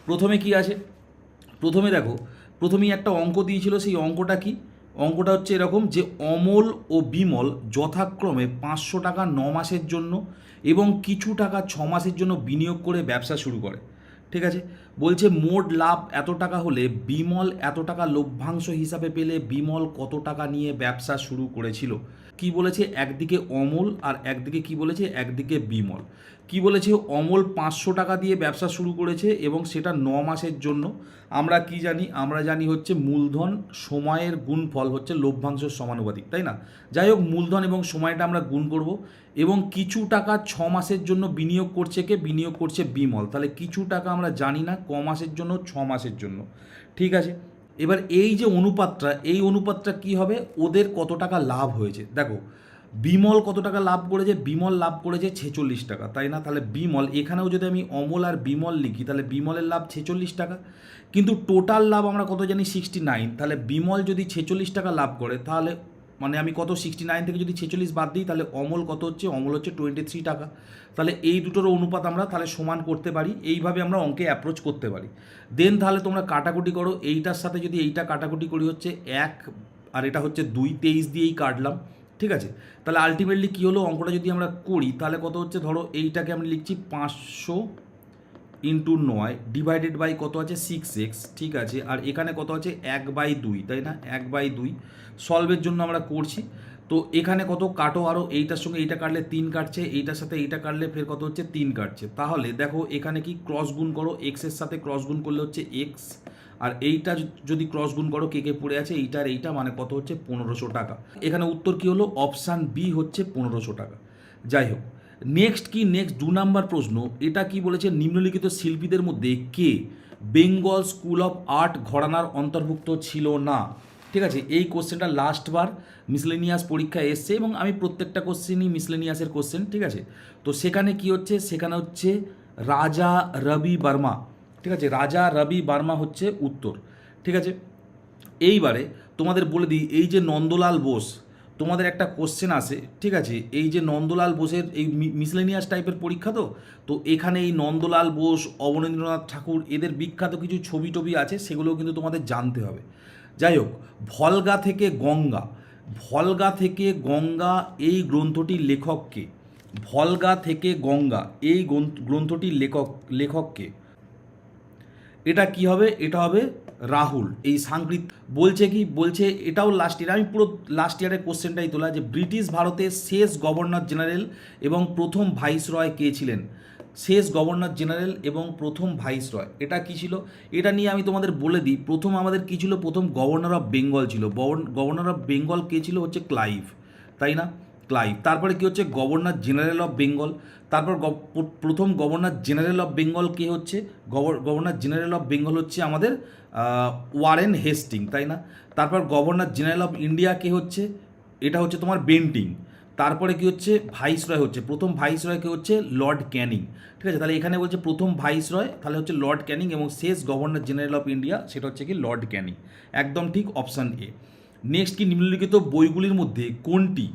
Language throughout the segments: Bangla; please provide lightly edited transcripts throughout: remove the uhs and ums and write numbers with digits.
প্রথমে কি আছে, প্রথমে দেখো, প্রথমেই একটা অঙ্ক দিয়েছিল। সেই অঙ্কটা কি? অঙ্কটা হচ্ছে এরকম যে অমল ও বিমল যথাক্রমে 500 টাকা 9 মাসের জন্য এবং কিছু টাকা 6 মাসের জন্য বিনিয়োগ করে ব্যবসা শুরু করে। ঠিক আছে, বলছে মোট লাভ এত টাকা হলে বিমল এত টাকা লভ্যাংশ হিসাবে পেলে বিমল কত টাকা নিয়ে ব্যবসা শুরু করেছিল। কি বলেছে? একদিকে অমল আর একদিকে কি বলেছে? একদিকে বিমল। কি বলেছে? অমল 500 টাকা দিয়ে ব্যবসা শুরু করেছে এবং সেটা 9 মাসের জন্য। আমরা কি জানি? আমরা জানি হচ্ছে মূলধন সময়ের গুণফল হচ্ছে লভ্যাংশের সমানুপাতিক, তাই না? যাই হোক, মূলধন এবং সময়টা আমরা গুণ করব এবং কিছু টাকা 6 মাসের জন্য বিনিয়োগ করছে কে? বিনিয়োগ করছে বিমল। তাহলে কিছু টাকা আমরা জানি না, মাসের জন্য, 6 মাসের জন্য। ঠিক আছে, এবার এই যে অনুপাতটা, এই অনুপাতটা কি হবে? ওদের কত টাকা লাভ হয়েছে দেখো। বিমল কত টাকা লাভ করেছে? বিমল লাভ করেছে 46 টাকা, তাই না? তাহলে বিমল, এখানেও যদি আমি অমল আর বিমল লিখি তাহলে বিমলের লাভ 46 টাকা, কিন্তু টোটাল লাভ আমরা কত জানি? 69। তাহলে বিমল যদি 46 টাকা লাভ করে তাহলে মানে আমি কত? 69 থেকে যদি 46 বাদ দিই তাহলে অমল কত হচ্ছে? অমল হচ্ছে 23 টাকা। তাহলে এই দুটোর অনুপাত আমরা তাহলে সমান করতে পারি। এইভাবে আমরা অঙ্কে অ্যাপ্রোচ করতে পারি। দেন তাহলে তোমরা কাটাকুটি করো। এইটার সাথে যদি এইটা কাটাকুটি করি হচ্ছে 1 আর এটা হচ্ছে 2, 23 দিয়েই কাটলাম। ঠিক আছে, তাহলে আলটিমেটলি কী হলো? অঙ্কটা যদি আমরা করি তাহলে কত হচ্ছে? ধরো এইটাকে আমি লিখছি 500 ইন্টু 9 ডিভাইডেড বাই কত আছে? 6x। ঠিক আছে, আর এখানে কত আছে? 1/2, তাই না? 1/2 সলভের জন্য আমরা করছি। তো এখানে কত কাটো আরও, এইটার সঙ্গে এইটা কাটলে 3 কাটছে, এইটার সাথে এইটা কাটলে ফের কত হচ্ছে? 3 কাটছে। তাহলে দেখো এখানে কি ক্রস গুণ করো, এক্সের সাথে ক্রস গুণ করলে হচ্ছে এক্স, আর এইটা যদি ক্রস গুণ করো কে কে পড়ে আছে? এইটা আর এইটা, মানে কত হচ্ছে? 1500 টাকা। এখানে উত্তর কি হলো? অপশান বি হচ্ছে 1500 টাকা। যাই হোক, নেক্সট কি? নেক্সট 2 নম্বর প্রশ্ন। এটা কি বলেছে? নিম্নলিখিত শিল্পীদের মধ্যে কে বেঙ্গল স্কুল অফ আর্ট ঘরানার অন্তর্ভুক্ত ছিল না? ঠিক আছে, এই কোশ্চেনটা লাস্টবার মিসলেনিয়াস পরীক্ষায় এসছে এবং আমি প্রত্যেকটা কোশ্চেনই মিসলেনিয়াসের কোশ্চেন। ঠিক আছে, তো সেখানে কি হচ্ছে? সেখানে হচ্ছে রাজা রবি বর্মা। ঠিক আছে, রাজা রবি বর্মা হচ্ছে উত্তর। ঠিক আছে, এইবারে তোমাদের বলে দিই, এই যে নন্দলাল বোস, তোমাদের একটা কোশ্চেন আসে। ঠিক আছে, এই যে নন্দলাল বোসের এই মিসলেনিয়াস টাইপের পরীক্ষা, তো তো এখানে এই নন্দলাল বোস, অবনীন্দ্রনাথ ঠাকুর, এদের বিখ্যাত কিছু ছবি টবি আছে, সেগুলোও কিন্তু তোমাদের জানতে হবে। যাই হোক, ভলগা থেকে গঙ্গা, ভলগা থেকে গঙ্গা এই গ্রন্থটির লেখককে, ভলগা থেকে গঙ্গা এই গ্রন্থটির লেখককে, এটা কি হবে? এটা হবে রাহুল। এই সাংকৃত বলছে কি? বলছে এটাও লাস্ট ইয়ার, আমি পুরো লাস্ট ইয়ারের কোশ্চেনটাই তোলা, যে ব্রিটিশ ভারতের শেষ গভর্নর জেনারেল এবং প্রথম ভাইসরয় কে ছিলেন? শেষ গভর্নর জেনারেল এবং প্রথম ভাইসরয় এটা কি ছিল? এটা নিয়ে আমি তোমাদের বলে দিই। প্রথম আমাদের কি ছিল? প্রথম গভর্নর অফ বেঙ্গল ছিল। গভর্নর অফ বেঙ্গল কে ছিল? হচ্ছে ক্লাইভ, তাই না? ক্লাইভ। তারপরে কি হচ্ছে? Governor general of Bengal. তারপর প্রথম গভর্নর জেনারেল অফ বেঙ্গল কে হচ্ছে? গভর্নর জেনারেল অফ বেঙ্গল হচ্ছে আমাদের ওয়ারেন হেস্টিং, তাই না? তারপর গভর্নর জেনারেল অফ ইন্ডিয়া কে হচ্ছে? এটা হচ্ছে তোমার বেন্টিং। তারপরে কি হচ্ছে? ভাইসরয় হচ্ছে, প্রথম ভাইসরয় কে হচ্ছে? লর্ড ক্যানিং। ঠিক আছে, তাহলে এখানে বলছে প্রথম ভাইসরয় তাহলে হচ্ছে লর্ড ক্যানিং এবং শেষ গভর্নর জেনারেল অফ ইন্ডিয়া সেটা হচ্ছে কি? লর্ড ক্যানিং। একদম ঠিক, অপশান এ। নেক্সট কি? নিম্নলিখিত বইগুলির মধ্যে কোনটি,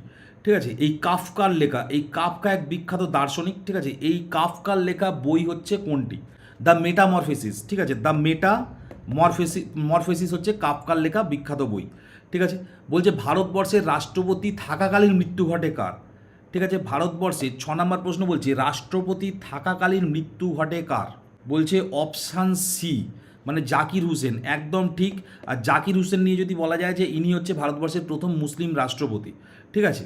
ঠিক আছে, এই কাফকার লেখা, এই কাফকা এক বিখ্যাত দার্শনিক, ঠিক আছে, এই কাফকার লেখা বই হচ্ছে কোনটি? দ্য মেটামরফেসিস। ঠিক আছে, দ্য মরফেসিস হচ্ছে কাফকার লেখা বিখ্যাত বই। ঠিক আছে, বলছে ভারতবর্ষের রাষ্ট্রপতি থাকাকালীন মৃত্যু ঘটে কার? ঠিক আছে, ভারতবর্ষে 6 নম্বর প্রশ্ন বলছে রাষ্ট্রপতি থাকাকালীন মৃত্যু ঘটে কার? বলছে অপশান সি, মানে জাকির হুসেন। একদম ঠিক। আর জাকির হুসেন নিয়ে যদি বলা যায় যে ইনি হচ্ছে ভারতবর্ষের প্রথম মুসলিম রাষ্ট্রপতি। ঠিক আছে,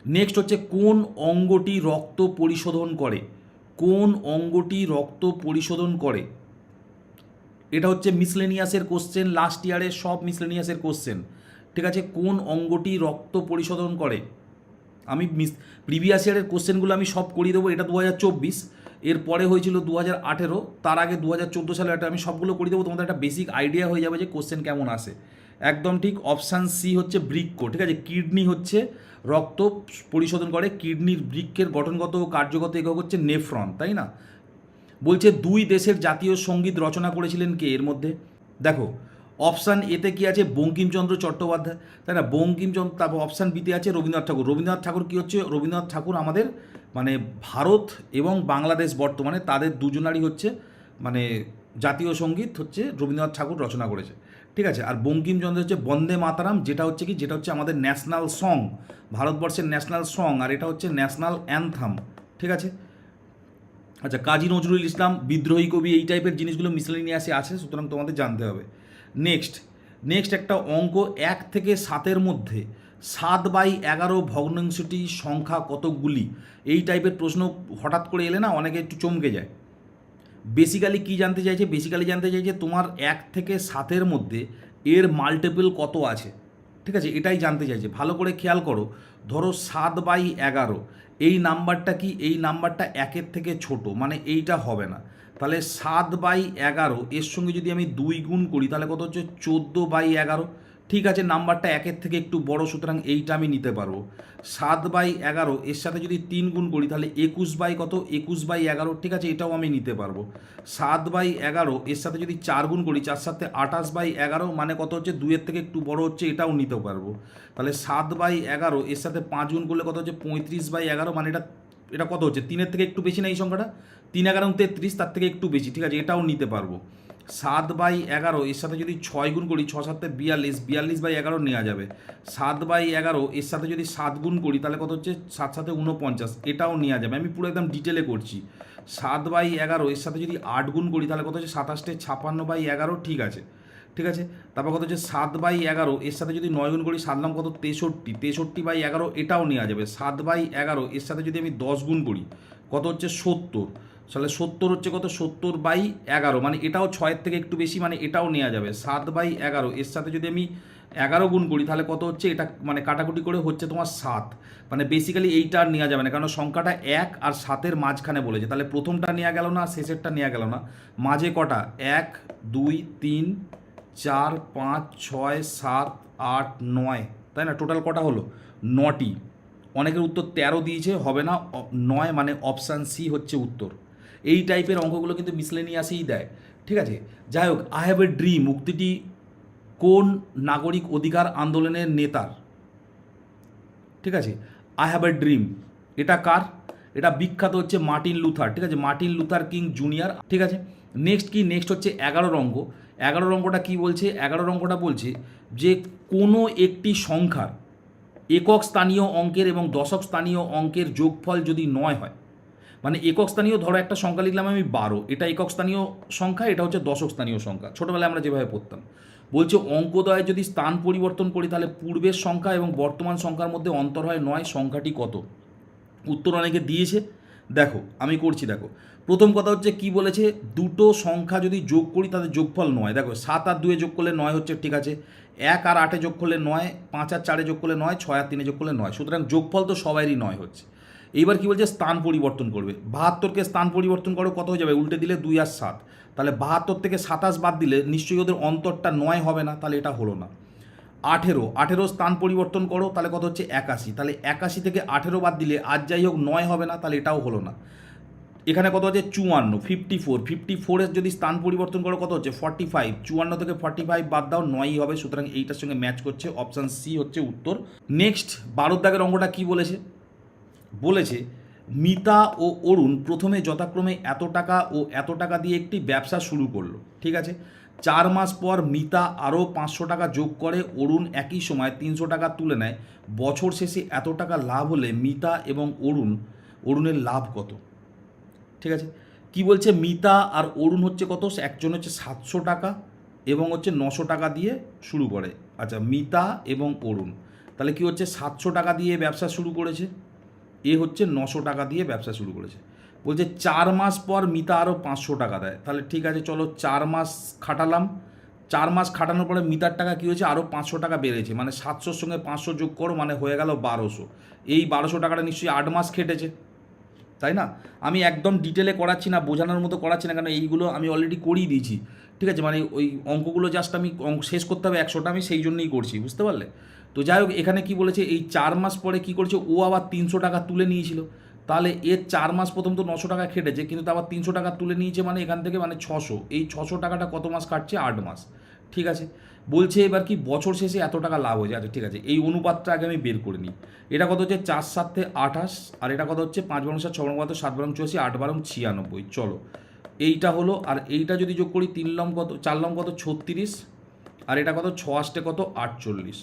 নেক্সট হচ্ছে কোন অঙ্গটি রক্ত পরিশোধন করে? কোন অঙ্গটি রক্ত পরিশোধন করে? এটা হচ্ছে মিসলেনিয়াসের কোশ্চেন, লাস্ট ইয়ারের সব মিসলেনিয়াসের কোশ্চেন। ঠিক আছে, কোন অঙ্গটি রক্ত পরিশোধন করে? আমি প্রিভিয়াস ইয়ারের কোশ্চেনগুলো আমি সব করিয়ে দেবো। এটা 2024, এর পরে হয়েছিল 2018, তার আগে 2014 সালে এটা আমি সবগুলো করিয়ে দেবো। তোমাদের একটা বেসিক আইডিয়া হয়ে যাবে যে কোশ্চেন কেমন আসে। একদম ঠিক, অপশান সি হচ্ছে বৃক্ক। ঠিক আছে, কিডনি হচ্ছে রক্ত পরিশোধন করে। কিডনির বৃক্ষের গঠনগত ও কার্যগত একক হচ্ছে নেফ্রন, তাই না? বলছে দুই দেশের জাতীয় সঙ্গীত রচনা করেছিলেন কে এর মধ্যে? দেখো, অপশান এতে কি আছে? বঙ্কিমচন্দ্র চট্টোপাধ্যায়, তাই না? বঙ্কিমচন্দ্র। তারপর অপশান বিতে আছে রবীন্দ্রনাথ ঠাকুর। রবীন্দ্রনাথ ঠাকুর কি হচ্ছে? রবীন্দ্রনাথ ঠাকুর আমাদের মানে ভারত এবং বাংলাদেশ বর্তমানে তাদের দুজনারই হচ্ছে মানে জাতীয় সঙ্গীত হচ্ছে রবীন্দ্রনাথ ঠাকুর রচনা করেছে, ঠিক আছে। আর বঙ্কিমচন্দ্র হচ্ছে বন্দে মাতারাম, যেটা হচ্ছে কি, যেটা হচ্ছে আমাদের ন্যাশনাল সং, ভারতবর্ষের ন্যাশনাল সং, আর এটা হচ্ছে ন্যাশনাল অ্যানথাম, ঠিক আছে। আচ্ছা, কাজী নজরুল ইসলাম বিদ্রোহী কবি, এই টাইপের জিনিসগুলো মিসলেনিয়াসে আছে, সুতরাং তোমাদের জানতে হবে। নেক্সট একটা অঙ্ক, 1 থেকে 7-এর মধ্যে 7/11 ভগ্নাংশটি সংখ্যা কতগুলি, এই টাইপের প্রশ্ন হঠাৎ করে এলে না অনেকে একটু চমকে যায়। বেসিক্যালি কি জানতে চাইছে, বেসিক্যালি জানতে চাইছে তোমার 1 থেকে 7-এর মধ্যে এর মাল্টিপল কত আছে, ঠিক আছে, এটাই জানতে চাইছে। ভালো করে খেয়াল করো, ধরো 7/11, এই নাম্বারটা কি, এই নাম্বারটা 1-এর থেকে ছোট, মানে এইটা হবে না। তাহলে 7/11 এর সঙ্গে যদি আমি 2 গুণ করি তাহলে কত হচ্ছে 14/11, ঠিক আছে, নাম্বারটা 1-এর থেকে একটু বড়, সুতরাং এইটা আমি নিতে পারবো। 7/11 এর সাথে যদি 3 গুণ করি তাহলে 21/11, ঠিক আছে, এটাও আমি নিতে পারবো। 7/11 এর সাথে যদি 4 গুণ করি, 4 সাথে 28/11, মানে কত হচ্ছে 2-এর থেকে একটু বড় হচ্ছে, এটাও নিতে পারবো। তাহলে 7/11 এর সাথে 5 গুণ করলে কত হচ্ছে 35/11, মানে এটা কত হচ্ছে 3-এর থেকে একটু বেশি না এই সংখ্যাটা, 3×11 33, তার থেকে একটু বেশি, ঠিক আছে, এটাও নিতে পারবো। 7/11 এর সাথে যদি 6 গুণ করি, 6 7 42, 42/11 নেওয়া যাবে। 7/11 এর সাথে যদি 7 গুণ করি তাহলে কত হচ্ছে 7 7 49, এটাও নেওয়া যাবে। আমি পুরো একদম ডিটেলে করছি। 7/11 এর সাথে যদি 8 গুণ করি তাহলে কত হচ্ছে 27 56/11, ঠিক আছে, ঠিক আছে। তারপর কত হচ্ছে 7/11 এর সাথে যদি 9 গুণ করি, 7 নাম কত 63, 63/11, এটাও নেওয়া যাবে। 7/11 এর সাথে যদি আমি 10 গুণ করি কত হচ্ছে 70, তাহলে 70 হচ্ছে কত 70/11, মানে এটাও 6-এর থেকে একটু বেশি, মানে এটাও নেওয়া যাবে। 7/11 এর সাথে যদি আমি 11 গুণ করি তাহলে কত হচ্ছে, এটা মানে কাটাকুটি করে হচ্ছে তোমার 7, মানে বেসিক্যালি এইটা আর নেওয়া যাবে না, কারণ সংখ্যাটা 1 আর 7-এর মাঝখানে বলেছে, তাহলে প্রথমটা নেওয়া গেল না, শেষেরটা নেওয়া গেল না, মাঝে কটা 1 2 3 4 5 6 7 8 9, তাই না, টোটাল কটা হলো 9টি। অনেকের উত্তর 13 দিয়েছে, হবে না, 9, মানে অপশান সি হচ্ছে উত্তর। এই টাইপের অঙ্কগুলো কিন্তু মিসলেনিয়াসেই দেয়, ঠিক আছে। যাই হোক, আই হ্যাভ এ ড্রিম উক্তিটি কোন নাগরিক অধিকার আন্দোলনের নেতার, ঠিক আছে। আই হ্যাভ এ ড্রিম, এটা কার, এটা বিখ্যাত হচ্ছে মার্টিন লুথার, ঠিক আছে, মার্টিন লুথার কিং জুনিয়র, ঠিক আছে। নেক্সট হচ্ছে 11 অঙ্ক। 11 অঙ্কটা কী বলছে, 11 অঙ্কটা বলছে যে কোনো একটি সংখ্যার একক স্থানীয় অঙ্কের এবং দশক স্থানীয় অঙ্কের যোগফল যদি 9 হয়, মানে একক স্থানীয়, ধরো একটা সংখ্যা লিখলাম আমি 12, এটা একক স্থানীয় সংখ্যা, এটা হচ্ছে দশক স্থানীয় সংখ্যা, ছোটোবেলায় আমরা যেভাবে পড়তাম। বলছে অঙ্কোদয়ে যদি স্থান পরিবর্তন করি তাহলে পূর্বের সংখ্যা এবং বর্তমান সংখ্যার মধ্যে অন্তর হয় 9, সংখ্যাটি কত। উত্তর অনেকে দিয়েছে, দেখো আমি করছি। দেখো, প্রথম কথা হচ্ছে কি বলেছে, দুটো সংখ্যা যদি যোগ করি তাদের যোগফল 9, দেখো 7 আর 2 যোগ করলে 9 হচ্ছে, ঠিক আছে, 1 আর 8 যোগ করলে 9, 5 আর 4 যোগ করলে 9, 6 আর 3 যোগ করলে 9, সুতরাং যোগফল তো সবারই 9 হচ্ছে। এইবার কি বলছে, স্থান পরিবর্তন করবে, 72কে স্থান পরিবর্তন করো, কত হয়ে যাবে, উল্টে দিলে 2 আর 7, তাহলে 72 থেকে 27 বাদ দিলে নিশ্চয়ই ওদের অন্তরটা 9 হবে না, তাহলে এটা হলো না। 18 স্থান পরিবর্তন করো, তাহলে কত হচ্ছে 81, তাহলে 81 থেকে 18 বাদ দিলে আজ যাই হোক 9 হবে না, তাহলে এটাও হলো না। এখানে কত হচ্ছে 54, 54 যদি স্থান পরিবর্তন করো কত হচ্ছে 45, 54 থেকে 45 বাদ দাও, 9ই হবে, সুতরাং এইটার সঙ্গে ম্যাচ করছে, অপশান সি হচ্ছে উত্তর। নেক্সট 12 দাগের অঙ্কটা কী বলেছে মিতা ও অরুণ প্রথমে যথাক্রমে এত টাকা ও এত টাকা দিয়ে একটি ব্যবসা শুরু করলো, ঠিক আছে। 4 মাস পর মিতা আরও 500 টাকা যোগ করে, অরুণ একই সময় 300 টাকা তুলে নেয়, বছর শেষে এত টাকা লাভ হলে মিতা এবং অরুণের লাভ কত, ঠিক আছে। কি বলছে, মিতা আর অরুণ হচ্ছে কত, একজন হচ্ছে 700 টাকা এবং হচ্ছে 900 টাকা দিয়ে শুরু করে। আচ্ছা, মিতা এবং অরুণ তাহলে কি হচ্ছে 700 টাকা দিয়ে ব্যবসা শুরু করেছে, এ হচ্ছে 900 টাকা দিয়ে ব্যবসা শুরু করেছে। বলছে 4 মাস পর মিতা আরও 500 টাকা দেয়, তাহলে ঠিক আছে, চলো 4 মাস খাটালাম, 4 মাস খাটানোর পরে মিতার টাকা কী হয়েছে, আরও 500 টাকা বেড়েছে, মানে 700-র সঙ্গে 500 যোগ করো, মানে হয়ে গেল 1200। এই 1200 টাকাটা নিশ্চয়ই 8 মাস খেটেছে, তাই না। আমি একদম ডিটেলে করাচ্ছি না, বোঝানোর মতো করাচ্ছি না, কারণ এইগুলো আমি অলরেডি করিয়ে দিয়েছি, ঠিক আছে, মানে ওই অঙ্কগুলো জাস্ট আমি শেষ করতে হবে 100টা, আমি সেই জন্যই করছি, বুঝতে পারলে। তো যাই হোক, এখানে কি বলেছে, এই 4 মাস পরে কি করেছে, ও আবার 300 টাকা তুলে নিয়েছিল, তাহলে এর 4 মাস প্রথম তো 900 টাকা খেটেছে, কিন্তু আবার 300 টাকা তুলে নিয়েছে, মানে এখান থেকে মানে 600, এই 600 টাকাটা কত মাস কাটছে, 8 মাস, ঠিক আছে। বলছে এবার কি বছর শেষে এত টাকা লাভ হয়েছে, আচ্ছা ঠিক আছে, এই অনুপাতটা আগে আমি বের করে নিই। এটা কত হচ্ছে 4 7 28, আর এটা কত হচ্ছে 5 বারং 7 6 বারং 7 7 বারং 84, 8 বারং 96, চলো এইটা হলো, আর এইটা যদি যোগ করি 3 লম কত, 4 লম কত 36, আর এটা কত 6 আষ্টে কত 48,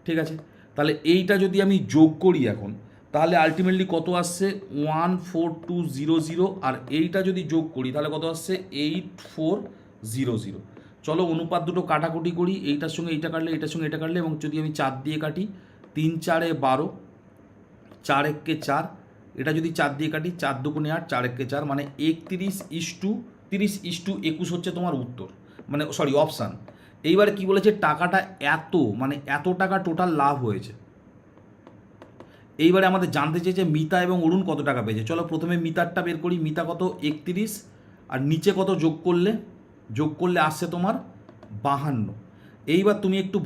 ঠিক আছে। তাহলে এইটা যদি আমি যোগ করি এখন, তাহলে আলটিমেটলি কত আসছে 14200, আর এইটা যদি যোগ করি তাহলে কত আসছে 8400। চলো অনুপাত দুটো কাটাকুটি করি, এইটার সঙ্গে এইটা কাটলে, এইটার সঙ্গে এটা কাটলে, এবং যদি আমি 4 দিয়ে কাটি 3 4 12, 4 1 4, এটা যদি 4 দিয়ে কাটি 4 2 8, 4 1 4, মানে 31:30:21 হচ্ছে তোমার উত্তর, মানে সরি অপশান। এইবারে কি বলেছে, টাকাটা এত, মানে এত টাকা টোটাল লাভ হয়েছে। এইবারে আমাদের জানতে চেয়েছে মিতা এবং অরুণ কত টাকা পেয়েছে। চলো প্রথমে মিতারটা বের করি। মিতা কত 31, আর নিচে কত যোগ করলে আসছে তোমার 52। এইবার তুমি একটু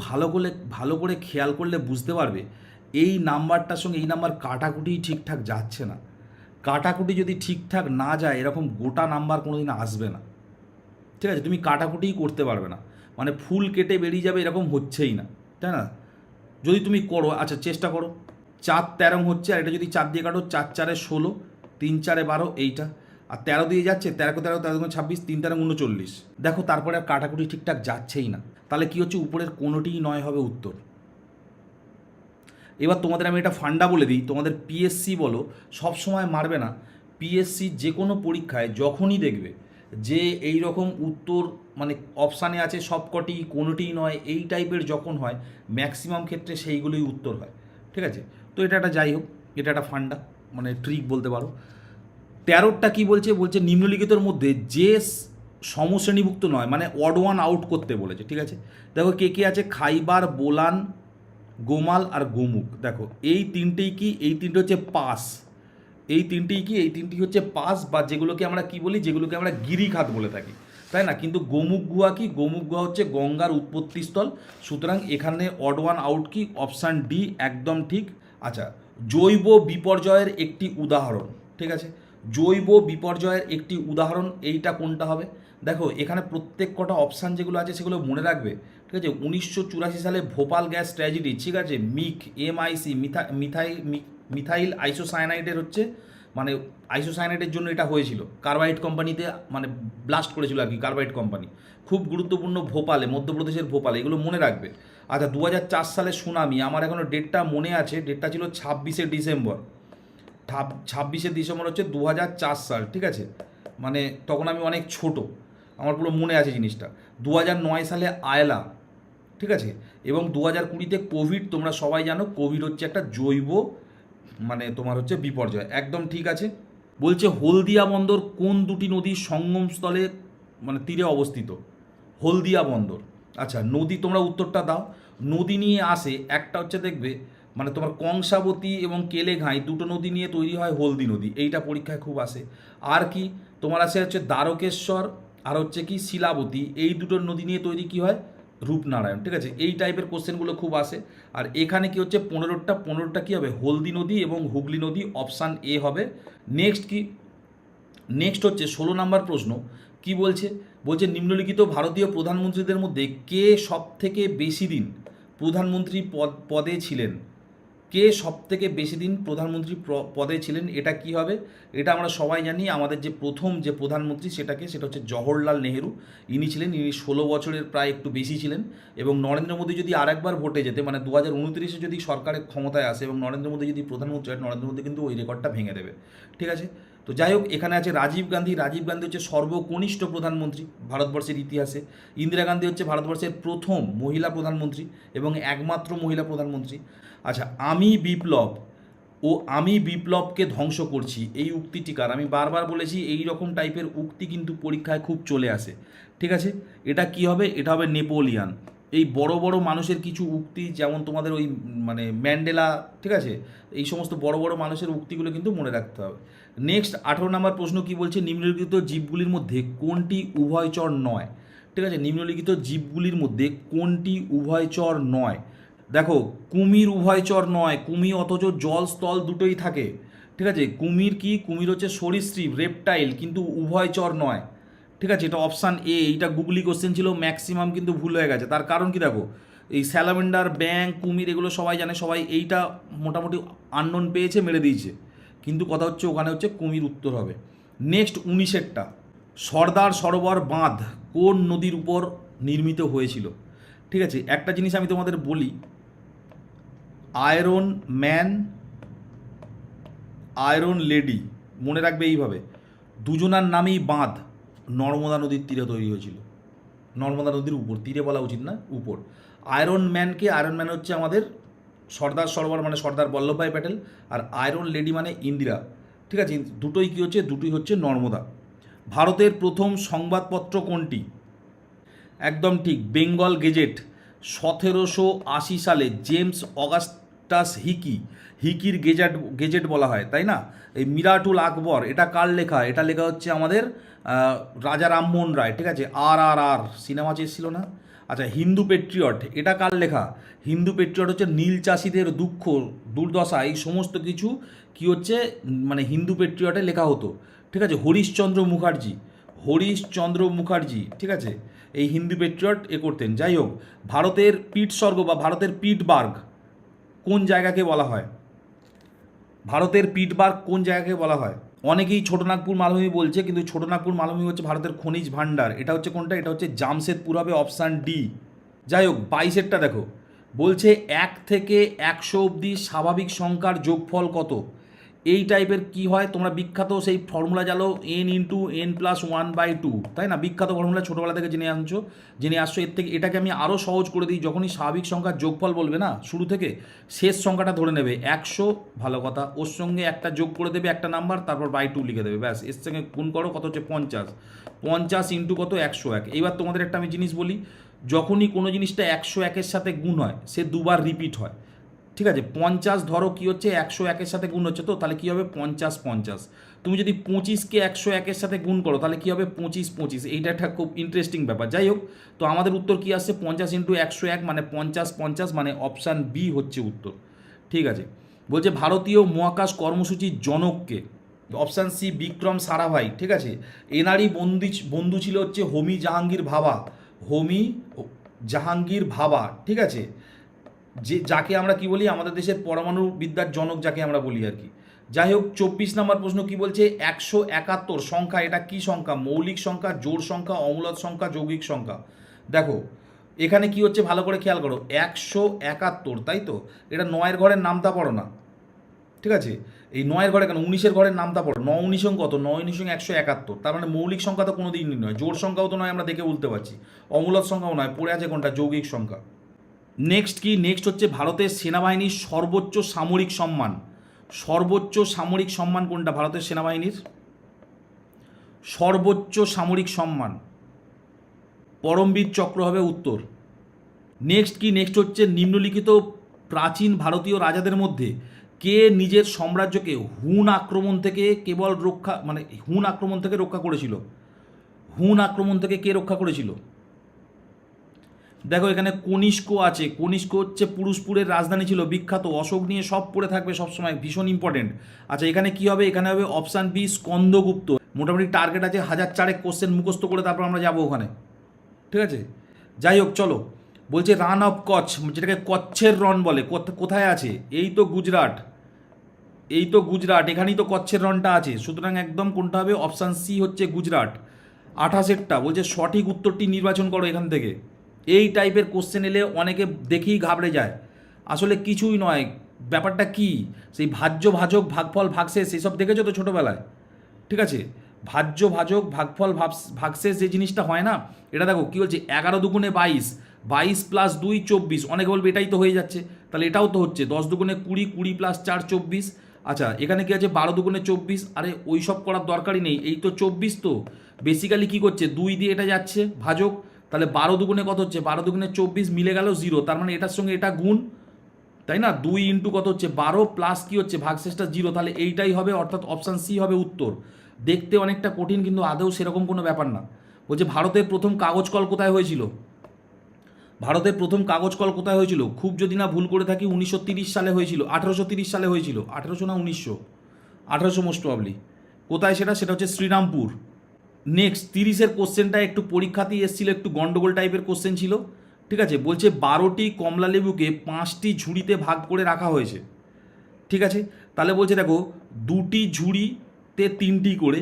ভালো করে খেয়াল করলে বুঝতে পারবে এই নাম্বারটার সঙ্গে এই নাম্বার কাটাকুটি ঠিকঠাক যাচ্ছে না। কাটাকুটি যদি ঠিকঠাক না যায় এরকম গোটা নাম্বার কোনোদিন আসবে না, ঠিক আছে। তুমি কাটাকুটিই করতে পারবে না, মানে ফুল কেটে বেরিয়ে যাবে এরকম হচ্ছেই না, তাই না। যদি তুমি করো, আচ্ছা চেষ্টা করো, 4 13 হচ্ছে, আর এটা যদি 4 দিয়ে কাটো 4 4 16, 3 4 12, এইটা আর 13 দিয়ে যাচ্ছে, 13 13 13 26, 3 13 39। দেখো তারপরে আর কাটাকুটি ঠিকঠাক যাচ্ছেই না, তাহলে কি হচ্ছে, উপরের কোনোটিই নয় হবে উত্তর। এবার তোমাদের আমি এটা ফান্ডা বলে দিই, তোমাদের পিএসসি বলো সব সময় মারবে না। পিএসসি যে কোনো পরীক্ষায় যখনই দেখবে যে এই রকম উত্তর মানে অপশানে আছে সবকটি, কোনোটিই নয়, এই টাইপের যখন হয় ম্যাক্সিমাম ক্ষেত্রে সেইগুলোই উত্তর হয়, ঠিক আছে। তো এটা একটা যাই হোক, এটা একটা ফান্ডা, মানে ট্রিক বলতে পারো। 13টা কি বলছে, নিম্নলিখিতর মধ্যে যে সমশ্রেণীভুক্ত নয়, মানে অড ওয়ান আউট করতে বলেছে, ঠিক আছে। দেখো কে কে আছে, খাইবার, বোলান, গোমাল আর গোমুখ। দেখো এই তিনটেই কি, এই তিনটে হচ্ছে পাস, এই তিনটেই কি, এই তিনটি হচ্ছে পাস, বা যেগুলোকে আমরা কি বলি, যেগুলোকে আমরা গিরিখাত বলে থাকি, তাই না। কিন্তু গোমুখ গুহা কি, গোমুখ গুহা হচ্ছে গঙ্গার উৎপত্তিস্থল, সুতরাং এখানে অড ওয়ান আউট কি, অপশান ডি একদম ঠিক। আচ্ছা, জৈব বিপর্যয়ের একটি উদাহরণ, ঠিক আছে। জৈব বিপর্যয়ের একটি উদাহরণ এইটা কোনটা হবে। দেখো এখানে প্রত্যেক কটা অপশান যেগুলো আছে সেগুলো মনে রাখবে, ঠিক আছে। 1984 সালে ভোপাল গ্যাস ট্র্যাজেডি, ঠিক আছে, MIC মিথাইল আইসোসায়ানাইডের হচ্ছে, মানে আইসোসায়ানাইডের জন্য এটা হয়েছিল, কার্বাইড কোম্পানিতে মানে ব্লাস্ট করেছিল আর কি, কার্বাইড কোম্পানি, খুব গুরুত্বপূর্ণ, ভোপালে, মধ্যপ্রদেশের ভোপালে, এগুলো মনে রাখবে। আচ্ছা 2004 সালে সুনামি, আমার এখনও ডেটটা মনে আছে, ডেটটা ছিল 26শে ডিসেম্বর, 26শে ডিসেম্বর হচ্ছে 2004 সাল, ঠিক আছে। মানে তখন আমি অনেক ছোট, আমার পুরো মনে আছে জিনিসটা। 2009 সালে আয়লা, ঠিক আছে, এবং 2020-তে কোভিড। তোমরা সবাই জানো কোভিড হচ্ছে একটা জৈব মানে তোমার হচ্ছে বিপর্যয়, একদম ঠিক আছে। বলছে হলদিয়া বন্দর কোন দুটি নদীর সঙ্গমস্থলে মানে তীরে অবস্থিত। হলদিয়া বন্দর, আচ্ছা নদী, তোমরা উত্তরটা দাও। নদী নিয়ে আসে, একটা হচ্ছে দেখবে মানে তোমার কংসাবতী এবং কেলেঘাই, দুটো নদী নিয়ে তৈরি হয় হলদি নদী, এইটা পরীক্ষায় খুব আসে। আর কি তোমার আসে হচ্ছে দ্বারকেশ্বর, আর হচ্ছে কি শিলাবতী, এই দুটো নদী নিয়ে তৈরি কি হয়, রূপনারায়ণ, ঠিক আছে। এই টাইপের কোশ্চেনগুলো খুব আসে। আর এখানে কি হচ্ছে 15টা কি হবে, হলদি নদী এবং হুগলি নদী, অপশান এ হবে। নেক্সট কি, নেক্সট হচ্ছে 16 নম্বর প্রশ্ন, কি বলছে, নিম্নলিখিত ভারতীয় প্রধানমন্ত্রীদের মধ্যে কে সব থেকে বেশি দিন প্রধানমন্ত্রী পদে ছিলেন, কে সব থেকে বেশি দিন প্রধানমন্ত্রী পদে ছিলেন। এটা কি হবে, এটা আমরা সবাই জানি, আমাদের যে প্রথম যে প্রধানমন্ত্রী সেটা হচ্ছে জওহরলাল নেহেরু, ইনি ছিলেন, ইনি 16 বছরের প্রায় একটু বেশি ছিলেন। এবং নরেন্দ্র মোদী যদি আরেকবার ভোটে যেতে, মানে 2029-এ যদি সরকারের ক্ষমতায় আসে এবং নরেন্দ্র মোদী যদি প্রধানমন্ত্রী হয়, নরেন্দ্র মোদী কিন্তু ওই রেকর্ডটা ভেঙে দেবে, ঠিক আছে। তো যাই হোক, এখানে আছে রাজীব গান্ধী হচ্ছে সর্বকনিষ্ঠ প্রধানমন্ত্রী ভারতবর্ষের ইতিহাসে। ইন্দিরা গান্ধী হচ্ছে ভারতবর্ষের প্রথম মহিলা প্রধানমন্ত্রী এবং একমাত্র মহিলা প্রধানমন্ত্রী। আচ্ছা, আমি বিপ্লবকে ধ্বংস করছি, এই উক্তিটি কার। আমি বারবার বলেছি এই রকম টাইপের উক্তি কিন্তু পরীক্ষায় খুব চলে আসে, ঠিক আছে। এটা কি হবে, এটা হবে নেপোলিয়ান। এই বড় বড় মানুষের কিছু উক্তি, যেমন তোমাদের ওই মানে ম্যান্ডেলা, ঠিক আছে, এই সমস্ত বড় বড় মানুষের উক্তিগুলো কিন্তু মনে রাখতে হবে। নেক্সট 18 নম্বর প্রশ্ন কি বলছে, নিম্নলিখিত জীবগুলির মধ্যে কোনটি উভয়চর নয়, ঠিক আছে। নিম্নলিখিত জীবগুলির মধ্যে কোনটি উভয়চর নয়। দেখো কুমির উভয়চর নয়, কুমির অথচ জল স্থল দুটোই থাকে, ঠিক আছে। কুমির কি, কুমির হচ্ছে সরীসৃপ, রেপটাইল, কিন্তু উভয়চর নয়, ঠিক আছে। এটা অপশান এ, এইটা গুগলি কোশ্চেন ছিল, ম্যাক্সিমাম কিন্তু ভুল হয়ে গেছে। তার কারণ কি, দেখো এই স্যালামেন্ডার, ব্যাং, কুমির এগুলো সবাই জানে, সবাই এইটা মোটামুটি আননোন পেয়েছে, মেরে দিয়েছে, কিন্তু কথা হচ্ছে ওখানে হচ্ছে কুমির উত্তর হবে। নেক্সট 19-এরটা, সর্দার সরোবর বাঁধ কোন নদীর উপর নির্মিত হয়েছিল? ঠিক আছে, একটা জিনিস আমি তোমাদের বলি, আয়রন ম্যান, আয়রন লেডি, মনে রাখবে এইভাবে, দুজনার নামেই বাঁধ নর্মদা নদীর তীরে তৈরি হয়েছিল। নর্মদা নদীর উপর, তীরে বলা উচিত না, উপর। আয়রন ম্যানকে, আয়রন ম্যান হচ্ছে আমাদের সর্দার সরোবর মানে সর্দার বল্লভভাই প্যাটেল, আর আয়রন লেডি মানে ইন্দিরা। ঠিক আছে, দুটোই কী হচ্ছে, দুটোই হচ্ছে নর্মদা। ভারতের প্রথম সংবাদপত্র কোনটি? একদম ঠিক, বেঙ্গল গেজেট। 1780 সালে জেমস অগাস্টাস হিকির গেজেট গেজেট বলা হয়, তাই না? এই মিরাটুল আকবর, এটা কার লেখা? এটা লেখা হচ্ছে আমাদের রাজা রামমোহন রায়। ঠিক আছে, আর সিনেমা চেয়েছিল না? আচ্ছা, হিন্দু পেট্রিয়ট, এটা কার লেখা? হিন্দু পেট্রিয়ট হচ্ছে নীল চাষিদের দুঃখ দুর্দশা এই সমস্ত কিছু কি হচ্ছে মানে হিন্দু পেট্রিয়টে লেখা হতো। ঠিক আছে, হরিশচন্দ্র মুখার্জি, ঠিক আছে, এই হিন্দু পেট্রিয়ট করতেন। যাই হোক, ভারতের পিটস্বর্গ বা ভারতের পিটবার্গ কোন জায়গাকে বলা হয়? ভারতের পিটবার্গ কোন জায়গাকে বলা হয়? অনেকেই ছোটনাগপুর মালভূমি বলছে, কিন্তু ছোটনাগপুর মালভূমি হচ্ছে ভারতের খনিজ ভাণ্ডার। এটা হচ্ছে কোনটা? এটা হচ্ছে জামশেদপুর, হবে অপশান ডি। যাই হোক, 22-এরটা দেখো, বলছে 1 থেকে 100 অবধি স্বাভাবিক সংখ্যার যোগফল কত? এই টাইপের কি হয়, তোমরা বিখ্যাত সেই ফর্মুলা জানো, n × n+1/2, তাই না? বিখ্যাত ফর্মুলা ছোটোবেলা থেকে জেনে আসছো। এর থেকে এটাকে আমি আরও সহজ করে দিই, যখনই স্বাভাবিক সংখ্যার যোগফল বলবে না শুরু থেকে, শেষ সংখ্যাটা ধরে নেবে 100, ভালো কথা, ওর সঙ্গে একটা যোগ করে দেবে একটা নাম্বার, তারপর /2 লিখে দেবে, ব্যাস। এর সঙ্গে গুণ করো, কত হচ্ছে 50, 50 ইন্টু কত 101। এইবার তোমাদের একটা আমি জিনিস বলি, যখনই কোনো জিনিসটা 101-এর সাথে গুণ হয় সে দুবার রিপিট হয়। ঠিক আছে, 50 ধরো কি হচ্ছে 101-এর সাথে গুণ হচ্ছে, তো তাহলে কী হবে 50। তুমি যদি 25-কে 101-এর সাথে গুণ করো তাহলে কী হবে 25। এইটা একটা খুব ইন্টারেস্টিং ব্যাপার। যাই হোক, তো আমাদের উত্তর কী আসছে, 50 × 101 মানে 50, মানে অপশান বি হচ্ছে উত্তর। ঠিক আছে, বলছে ভারতীয় মহাকাশ কর্মসূচির জনককে? Option C Vikram Sarabhai. ঠিক আছে, এনারই বন্ধু ছিল হচ্ছে হোমি জাহাঙ্গীর ভাবা। ঠিক আছে, যাকে আমরা কি বলি, আমাদের দেশের পরমাণু বিদ্যার জনক যাকে আমরা বলি আর কি। যাই হোক, 24 নম্বর প্রশ্ন কি বলছে, 171 সংখ্যা, এটা কি সংখ্যা? মৌলিক সংখ্যা, জোড় সংখ্যা, অমূলদ সংখ্যা, যৌগিক সংখ্যা? দেখো এখানে কি হচ্ছে ভালো করে খেয়াল করো, 171, তাই তো? এটা 9-এর ঘরের নামতা পড়ো না, ঠিক আছে? এই 9-এর ঘরে কেন, 19-এর ঘরের নামতা পড়ো। 9×19 কত? 9×19 171, তার মানে মৌলিক সংখ্যা তো কোনো দিনই নয়, জোড় সংখ্যাও তো নয়, আমরা দেখে বলতে পারছি, অমূলদ সংখ্যাও নয়, পড়ে আছে কোনটা? যৌগিক সংখ্যা। নেক্সট কি? নেক্সট হচ্ছে ভারতের সেনাবাহিনীর সর্বোচ্চ সামরিক সম্মান কোনটা? ভারতের সেনাবাহিনীর সর্বোচ্চ সামরিক সম্মান পরমবীর চক্র হবে উত্তর। নেক্সট কি? নেক্সট হচ্ছে নিম্নলিখিত প্রাচীন ভারতীয় রাজাদের মধ্যে কে নিজের সাম্রাজ্যকে হুন আক্রমণ থেকে রক্ষা করেছিল? হুন আক্রমণ থেকে কে রক্ষা করেছিল? দেখো এখানে কনিষ্ক আছে, কনিষ্ক হচ্ছে পুরুষপুরের রাজধানী ছিল, বিখ্যাত। অশোক নিয়ে সব পড়ে থাকবে সবসময়, ভীষণ ইম্পর্টেন্ট। আচ্ছা, এখানে কি হবে? এখানে হবে অপশান বি স্কন্দগুপ্ত। মোটামুটি টার্গেট আছে 1004 কোশ্চেন মুখস্থ করে তারপর আমরা যাবো ওখানে, ঠিক আছে? যাই হোক, চলো, বলছে রান অফ কচ্ছ, যেটাকে কচ্ছের রন বলে, কোথায় আছে? এই তো গুজরাট, এখানেই তো কচ্ছের রনটা আছে। সুতরাং একদম কোনটা হবে? অপশান সি হচ্ছে গুজরাট। 28-এরটা বলছে সঠিক উত্তরটি নির্বাচন করো এখান থেকে। এই টাইপের কোশ্চেন এলে অনেকে দেখেই ঘাবড়ে যায়, আসলে কিছুই নয়। ব্যাপারটা কি, সেই ভাজ্য ভাজক ভাগফল ভাগশেষ সেসব দেখেছো তো ছোটোবেলায়, ঠিক আছে? ভাজ্য ভাজক ভাগফল ভাগশেষ যে জিনিসটা হয় না, এটা দেখো কী বলছে, 11 দুগুণে 22, 22 + 2 24। অনেকে বলবে এটাই তো হয়ে যাচ্ছে, তাহলে এটাও তো হচ্ছে 10 দুগুণে 20, 20 + 4 24। আচ্ছা, এখানে কি আছে 12 দুগুণে 24, আরে ওই সব করার দরকারই নেই, এই তো 24। তো বেসিক্যালি কী করছে, 2 দিয়ে এটা যাচ্ছে ভাজক, তাহলে 12 দুগুণে কত হচ্ছে? 12 দুগুণে 24, মিলে গেল 0, তার মানে এটার সঙ্গে এটা গুণ, তাই না? 2 ইন্টু কত হচ্ছে 12 প্লাস কি হচ্ছে ভাগশেষটা 0, তাহলে এইটাই হবে, অর্থাৎ অপশান সি হবে উত্তর। দেখতে অনেকটা কঠিন, কিন্তু আদৌ সেরকম কোনো ব্যাপার না। বলছে ভারতের প্রথম কাগজ কল কোথায় হয়েছিল? ভারতের প্রথম কাগজ কল কোথায় হয়েছিল? খুব যদি না ভুল করে থাকি 1930 সালে হয়েছিল, 1830 সালে হয়েছিল, 1800 না 1900, 1800 মোস্ট প্রবাবলি। কোথায় সেটা? সেটা হচ্ছে শ্রীরামপুর। নেক্সট 30-এর কোশ্চেনটা একটু পরীক্ষাতেই এসেছিল, একটু গন্ডগোল টাইপের কোশ্চেন ছিল, ঠিক আছে? বলছে 12টি কমলা লেবুকে 5টি ঝুড়িতে ভাগ করে রাখা হয়েছে, ঠিক আছে? তাহলে বলছে দেখো 2টি ঝুড়িতে 3টি করে,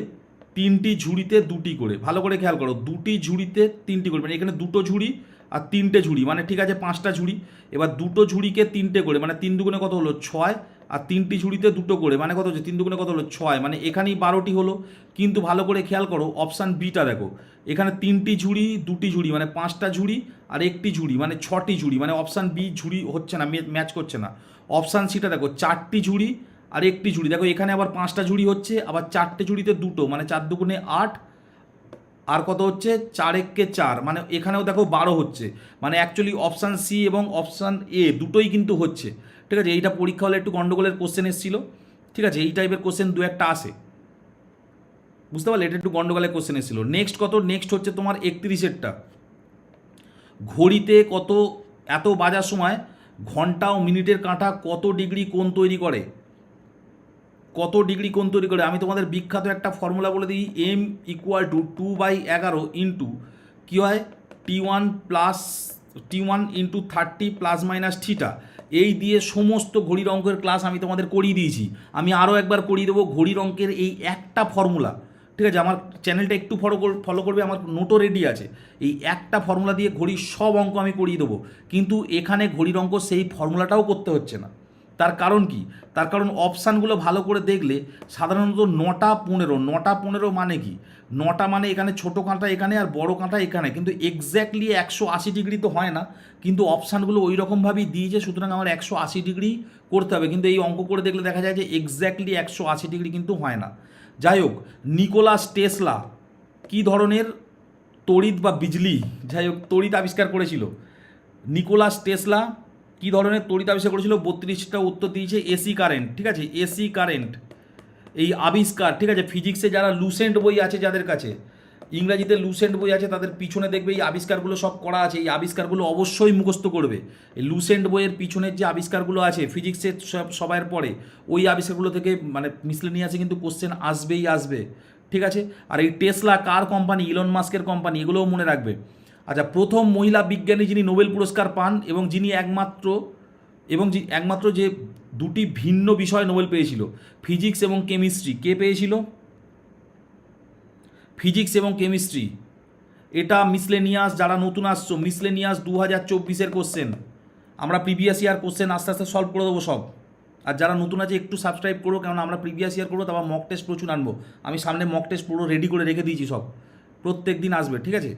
3টি ঝুড়িতে 2টি করে, ভালো করে খেয়াল করো, 2টি ঝুড়িতে 3টি করে, মানে এখানে 2টো ঝুড়ি আর 3টে ঝুড়ি, মানে ঠিক আছে 5টা ঝুড়ি। এবার 2টো ঝুড়িকে 3টে করে, মানে 3 দুগুণে কত হলো 6, আর 3টি ঝুড়িতে 2টো করে, মানে কত হচ্ছে 3 দুগুণে কত হলো 6, মানে এখানেই 12টি হলো। কিন্তু ভালো করে খেয়াল করো অপশান বিটা দেখো, এখানে 3টি ঝুড়ি 2টি ঝুড়ি মানে 5টা ঝুড়ি আর 1টি ঝুড়ি মানে 6টি ঝুড়ি, মানে অপশান বি ঝুড়ি হচ্ছে না, ম্যাচ করছে না। অপশান সিটা দেখো 4টি ঝুড়ি আর 1টি ঝুড়ি, দেখো এখানে আবার 5টা ঝুড়ি হচ্ছে, আবার 4টে ঝুড়িতে 2টো, মানে 4 দুগুণে 8, আর কত হচ্ছে 4 একে 4, মানে এখানেও দেখো 12 হচ্ছে, মানে অ্যাকচুয়ালি অপশান সি এবং অপশান এ দুটোই কিন্তু হচ্ছে। ঠিক আছে, এইটা পরীক্ষা হলে একটু গন্ডগোলের কোশ্চেন এসেছিলো। ঠিক আছে, এই টাইপের কোশ্চেন দু একটা আসে, বুঝতে পারলে, এটা একটু গন্ডগোলের কোশ্চেন এসেছিলো। নেক্সট কত, নেক্সট হচ্ছে তোমার 31-এরটা, ঘড়িতে কত এত বাজার সময় ঘন্টা ও মিনিটের কাঁটা কত ডিগ্রি কোণ তৈরি করে, কত ডিগ্রি কোণ তৈরি করে। আমি তোমাদের বিখ্যাত একটা ফর্মুলা বলে দিই, এম ইকুয়াল টু 2/11 ইন্টু কী হয় T1 into 30 plus minus theta. এই দিয়ে সমস্ত ঘড়ির অঙ্কের ক্লাস আমি তোমাদের করিয়ে দিয়েছি, আমি আরও একবার করিয়ে দেবো ঘড়ির অঙ্কের এই একটা ফর্মুলা। ঠিক আছে, আমার চ্যানেলটা একটু ফলো করবে, আমার নোটও রেডি আছে, এই একটা ফর্মুলা দিয়ে ঘড়ির সব অঙ্ক আমি করিয়ে দেবো। কিন্তু এখানে ঘড়ির অঙ্ক সেই ফর্মুলাটাও করতে হচ্ছে না। তার কারণ কি, তার কারণ অপশানগুলো ভালো করে দেখলে সাধারণত 9টা 15 মানে কি, 9টা মানে এখানে ছোটো কাঁটা এখানে আর বড় কাঁটা এখানে, কিন্তু এক্স্যাক্টলি 180 ডিগ্রি তো হয় না, কিন্তু অপশানগুলো ওই রকমভাবেই দিয়েছে, সুতরাং আমার 180 ডিগ্রি করতে হবে। কিন্তু এই অঙ্ক করে দেখলে দেখা যায় যে এক্স্যাক্টলি 180 ডিগ্রি কিন্তু হয় না। যাই হোক, নিকোলাস টেসলা কী ধরনের তড়িৎ বা বিজলি, যাই হোক তড়িৎ আবিষ্কার করেছিল, নিকোলাস টেসলা কী ধরনের তড়িৎ আবিষ্কার করেছিল, 32টা উত্তর দিয়েছে এসি কারেন্ট। ঠিক আছে, এসি কারেন্ট এই আবিষ্কার। ঠিক আছে, ফিজিক্সে যারা লুসেন্ট বই আছে যাদের কাছে, ইংরাজিতে লুসেন্ট বই আছে, তাদের পিছনে দেখবে এই আবিষ্কারগুলো সব করা আছে, এই আবিষ্কারগুলো অবশ্যই মুখস্থ করবে। এই লুসেন্ট বইয়ের পিছনের যে আবিষ্কারগুলো আছে ফিজিক্সের সবাইয়ের পরে, ওই আবিষ্কারগুলো থেকে মানে মিসলেনিয়াসে কিন্তু কোশ্চেন আসবেই আসবে। ঠিক আছে, আর এই টেসলা কার কোম্পানি, ইলন মাস্কের কোম্পানি, এগুলোও মনে রাখবে। আচ্ছা, প্রথম মহিলা বিজ্ঞানী যিনি নোবেল পুরস্কার পান এবং যিনি একমাত্র যে দুটি ভিন্ন বিষয়ে নোবেল পেয়েছিল, ফিজিক্স এবং কেমিস্ট্রি, কে পেয়েছিল? ফিজিক্স এবং কেমিস্ট্রি। এটা মিসলেনিয়াস, যারা নতুন আসছো মিসলেনিয়াস 2024-এর কোশ্চেন, আমরা প্রিভিয়াস ইয়ার কোশ্চেন আস্তে আস্তে সলভ করে দেবো সব। আর যারা নতুন আছে একটু সাবস্ক্রাইব করো, কারণ আমরা প্রিভিয়াস ইয়ার করবো, তারপর মক টেস্ট প্রচুর আনবো। আমি সামনে মক টেস্ট পুরো রেডি করে রেখে দিয়েছি, সব প্রত্যেক দিন আসবে। ঠিক আছে,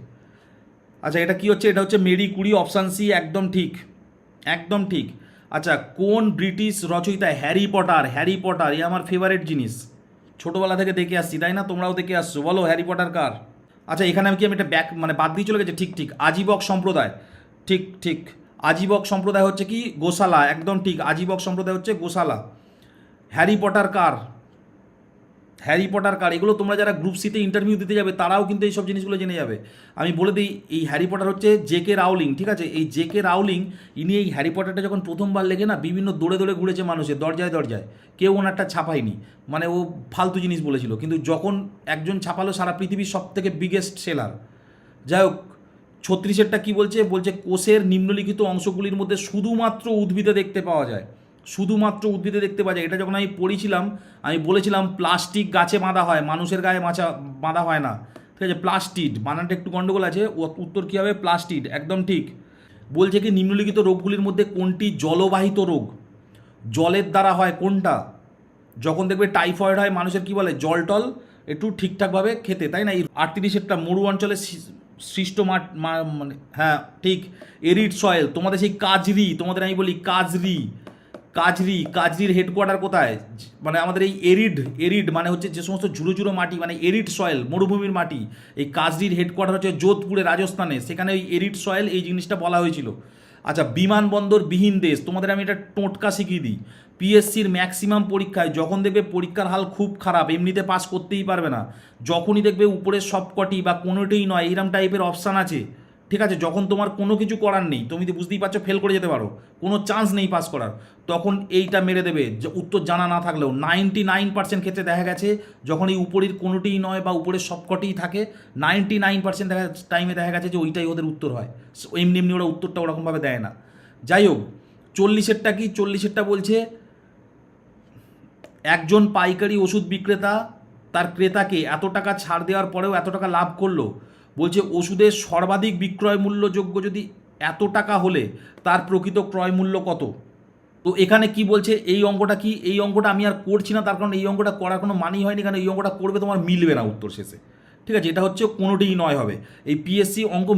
আচ্ছা এটা কি হচ্ছে, এটা হচ্ছে মেরি কুরি, অপশান সি একদম ঠিক, একদম ঠিক। আচ্ছা, কোন ব্রিটিশ রচয়িতা, হ্যারি পটার, এই আমার ফেভারিট জিনিস, ছোটোবেলা থেকে দেখে আসছি, তাই না? তোমরাও দেখে আসছো, বলো হ্যারি পটার কার? আচ্ছা, এখানে আমি একটা মানে বাদ দিয়ে চলে গেছে, ঠিক আজীবক সম্প্রদায়, ঠিক আজীবক সম্প্রদায় হচ্ছে কি গোশালা, একদম ঠিক, আজীবক সম্প্রদায় হচ্ছে গোশালা। হ্যারি পটার কার, এগুলো তোমরা যারা গ্রুপ সিতে ইন্টারভিউ দিতে যাবে তারাও কিন্তু এই সব জিনিসগুলো জেনে যাবে। আমি বলে দিই, এই হ্যারি পটার হচ্ছে জে.কে রাউলিং। ঠিক আছে, এই জে.কে রাউলিং ইনি এই হ্যারি পটারটা যখন প্রথমবার লেগে না, বিভিন্ন দৌড়ে ঘুরেছে মানুষের দরজায়, কেউ ওনারটা ছাপায়নি, মানে ও ফালতু জিনিস বলেছিল, কিন্তু যখন একজন ছাপালো, সারা পৃথিবীর সব থেকে বিগেস্ট সেলার। যাই হোক, 36-এরটা কী বলছে, কোষের নিম্নলিখিত অংশগুলির মধ্যে শুধুমাত্র উদ্ভিদে দেখতে পাওয়া যায়, এটা যখন আমি পড়েছিলাম আমি বলেছিলাম প্লাস্টিক গাছে বাঁধা হয়, মানুষের গায়ে বাঁধা হয় না। ঠিক আছে, প্লাস্টিড, বানানটা একটু গন্ডগোল আছে, উত্তর কী হবে, প্লাস্টিড, একদম ঠিক। বলছে কি নিম্নলিখিত রোগগুলির মধ্যে কোনটি জলবাহিত রোগ, জলের দ্বারা হয় কোনটা? যখন দেখবে টাইফয়েড হয় মানুষের কি বলে, জল টল একটু ঠিকঠাকভাবে খেতে, তাই না? এই 38-এরটা মরু অঞ্চলে সৃষ্ট মানে হ্যাঁ ঠিক, এরিড সয়েল, তোমাদের সেই তোমাদের আমি বলি কাজরির হেডকোয়ার্টার কোথায়? মানে আমাদের এই এরিড মানে হচ্ছে যে সমস্ত ঝুড়ো মাটি, মানে এরিড সয়েল, মরুভূমির মাটি, এই কাজরির হেডকোয়ার্টার হচ্ছে যোধপুরে, রাজস্থানে, সেখানে ওই এরিড সয়েল এই জিনিসটা বলা হয়েছিল। আচ্ছা, বিমানবন্দর বিহীন দেশ, তোমাদের আমি এটা টোটকা শিখিয়ে দিই। পিএসসির ম্যাক্সিমাম পরীক্ষায় যখন দেখবে পরীক্ষার হাল খুব খারাপ, এমনিতে পাস করতেই পারবে না, যখনই দেখবে উপরের সবকটি বা কোনোটাই নয় এইরকম টাইপের অপশান আছে, ঠিক আছে, যখন তোমার কোনো কিছু করার নেই, তুমি তো বুঝতেই পারছো ফেল করে যেতে পারো, কোনো চান্স নেই পাস করার, তখন এইটা মেরে দেবে, যে উত্তর জানা না থাকলেও 99% ক্ষেত্রে দেখা গেছে যখন এই উপরের কোনোটিই নয় বা উপরের সবকটিই থাকে, 99% টাইমে দেখা গেছে যে ওইটাই ওদের উত্তর হয়, এমনি ওরা উত্তরটা ওরকমভাবে দেয় না। যাই হোক, 40-এরটা কি, 40-এরটা বলছে একজন পাইকারি ওষুধ বিক্রেতা তার ক্রেতাকে এত টাকা ছাড় দেওয়ার পরেও এত টাকা লাভ করলো। বলছে ওষুধের সর্বাধিক বিক্রয় মূল্যযোগ্য যদি এত টাকা হলে তার প্রকৃত ক্রয় মূল্য কত। তো এখানে কি বলছে, এই অঙ্কটা কি, এই অঙ্কটা আমি আর করছি না, তার কারণ এই অঙ্কটা করার কোনো মানেই হয়নি, কারণ এই অঙ্কটা করবে তোমার মিলবে না উত্তর শেষে। ঠিক আছে, এটা হচ্ছে কোনোটিই নয় হবে, এই পিএসসি অঙ্ক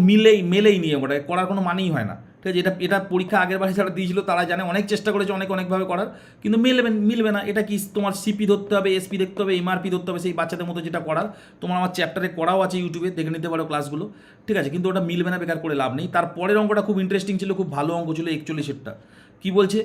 মেলেই নিয়ে অঙ্কটা করার কোনো মানেই হয় না। ঠিক আছে, এটা পরীক্ষা আগের বারে যারা দিয়েছিল তারা জানে, অনেক চেষ্টা করেছে অনেকভাবে করার, কিন্তু মিলবে না। এটা কি তোমার সিপি ধরতে হবে, এসপি দেখতে হবে, এমআরপি ধরতে হবে, সেই বাচ্চাদের মতো যেটা করার তোমার আমার চ্যাপ্টারে করাও আছে, ইউটিউবে দেখে নিতে পারো ক্লাসগুলো। ঠিক আছে, কিন্তু ওটা মিলবে না, বেকার করে লাভ নেই। তারপরের অঙ্কটা খুব ইন্টারেস্টিং ছিল, খুব ভালো অঙ্ক ছিল, 41-এরটা। কি বলছে,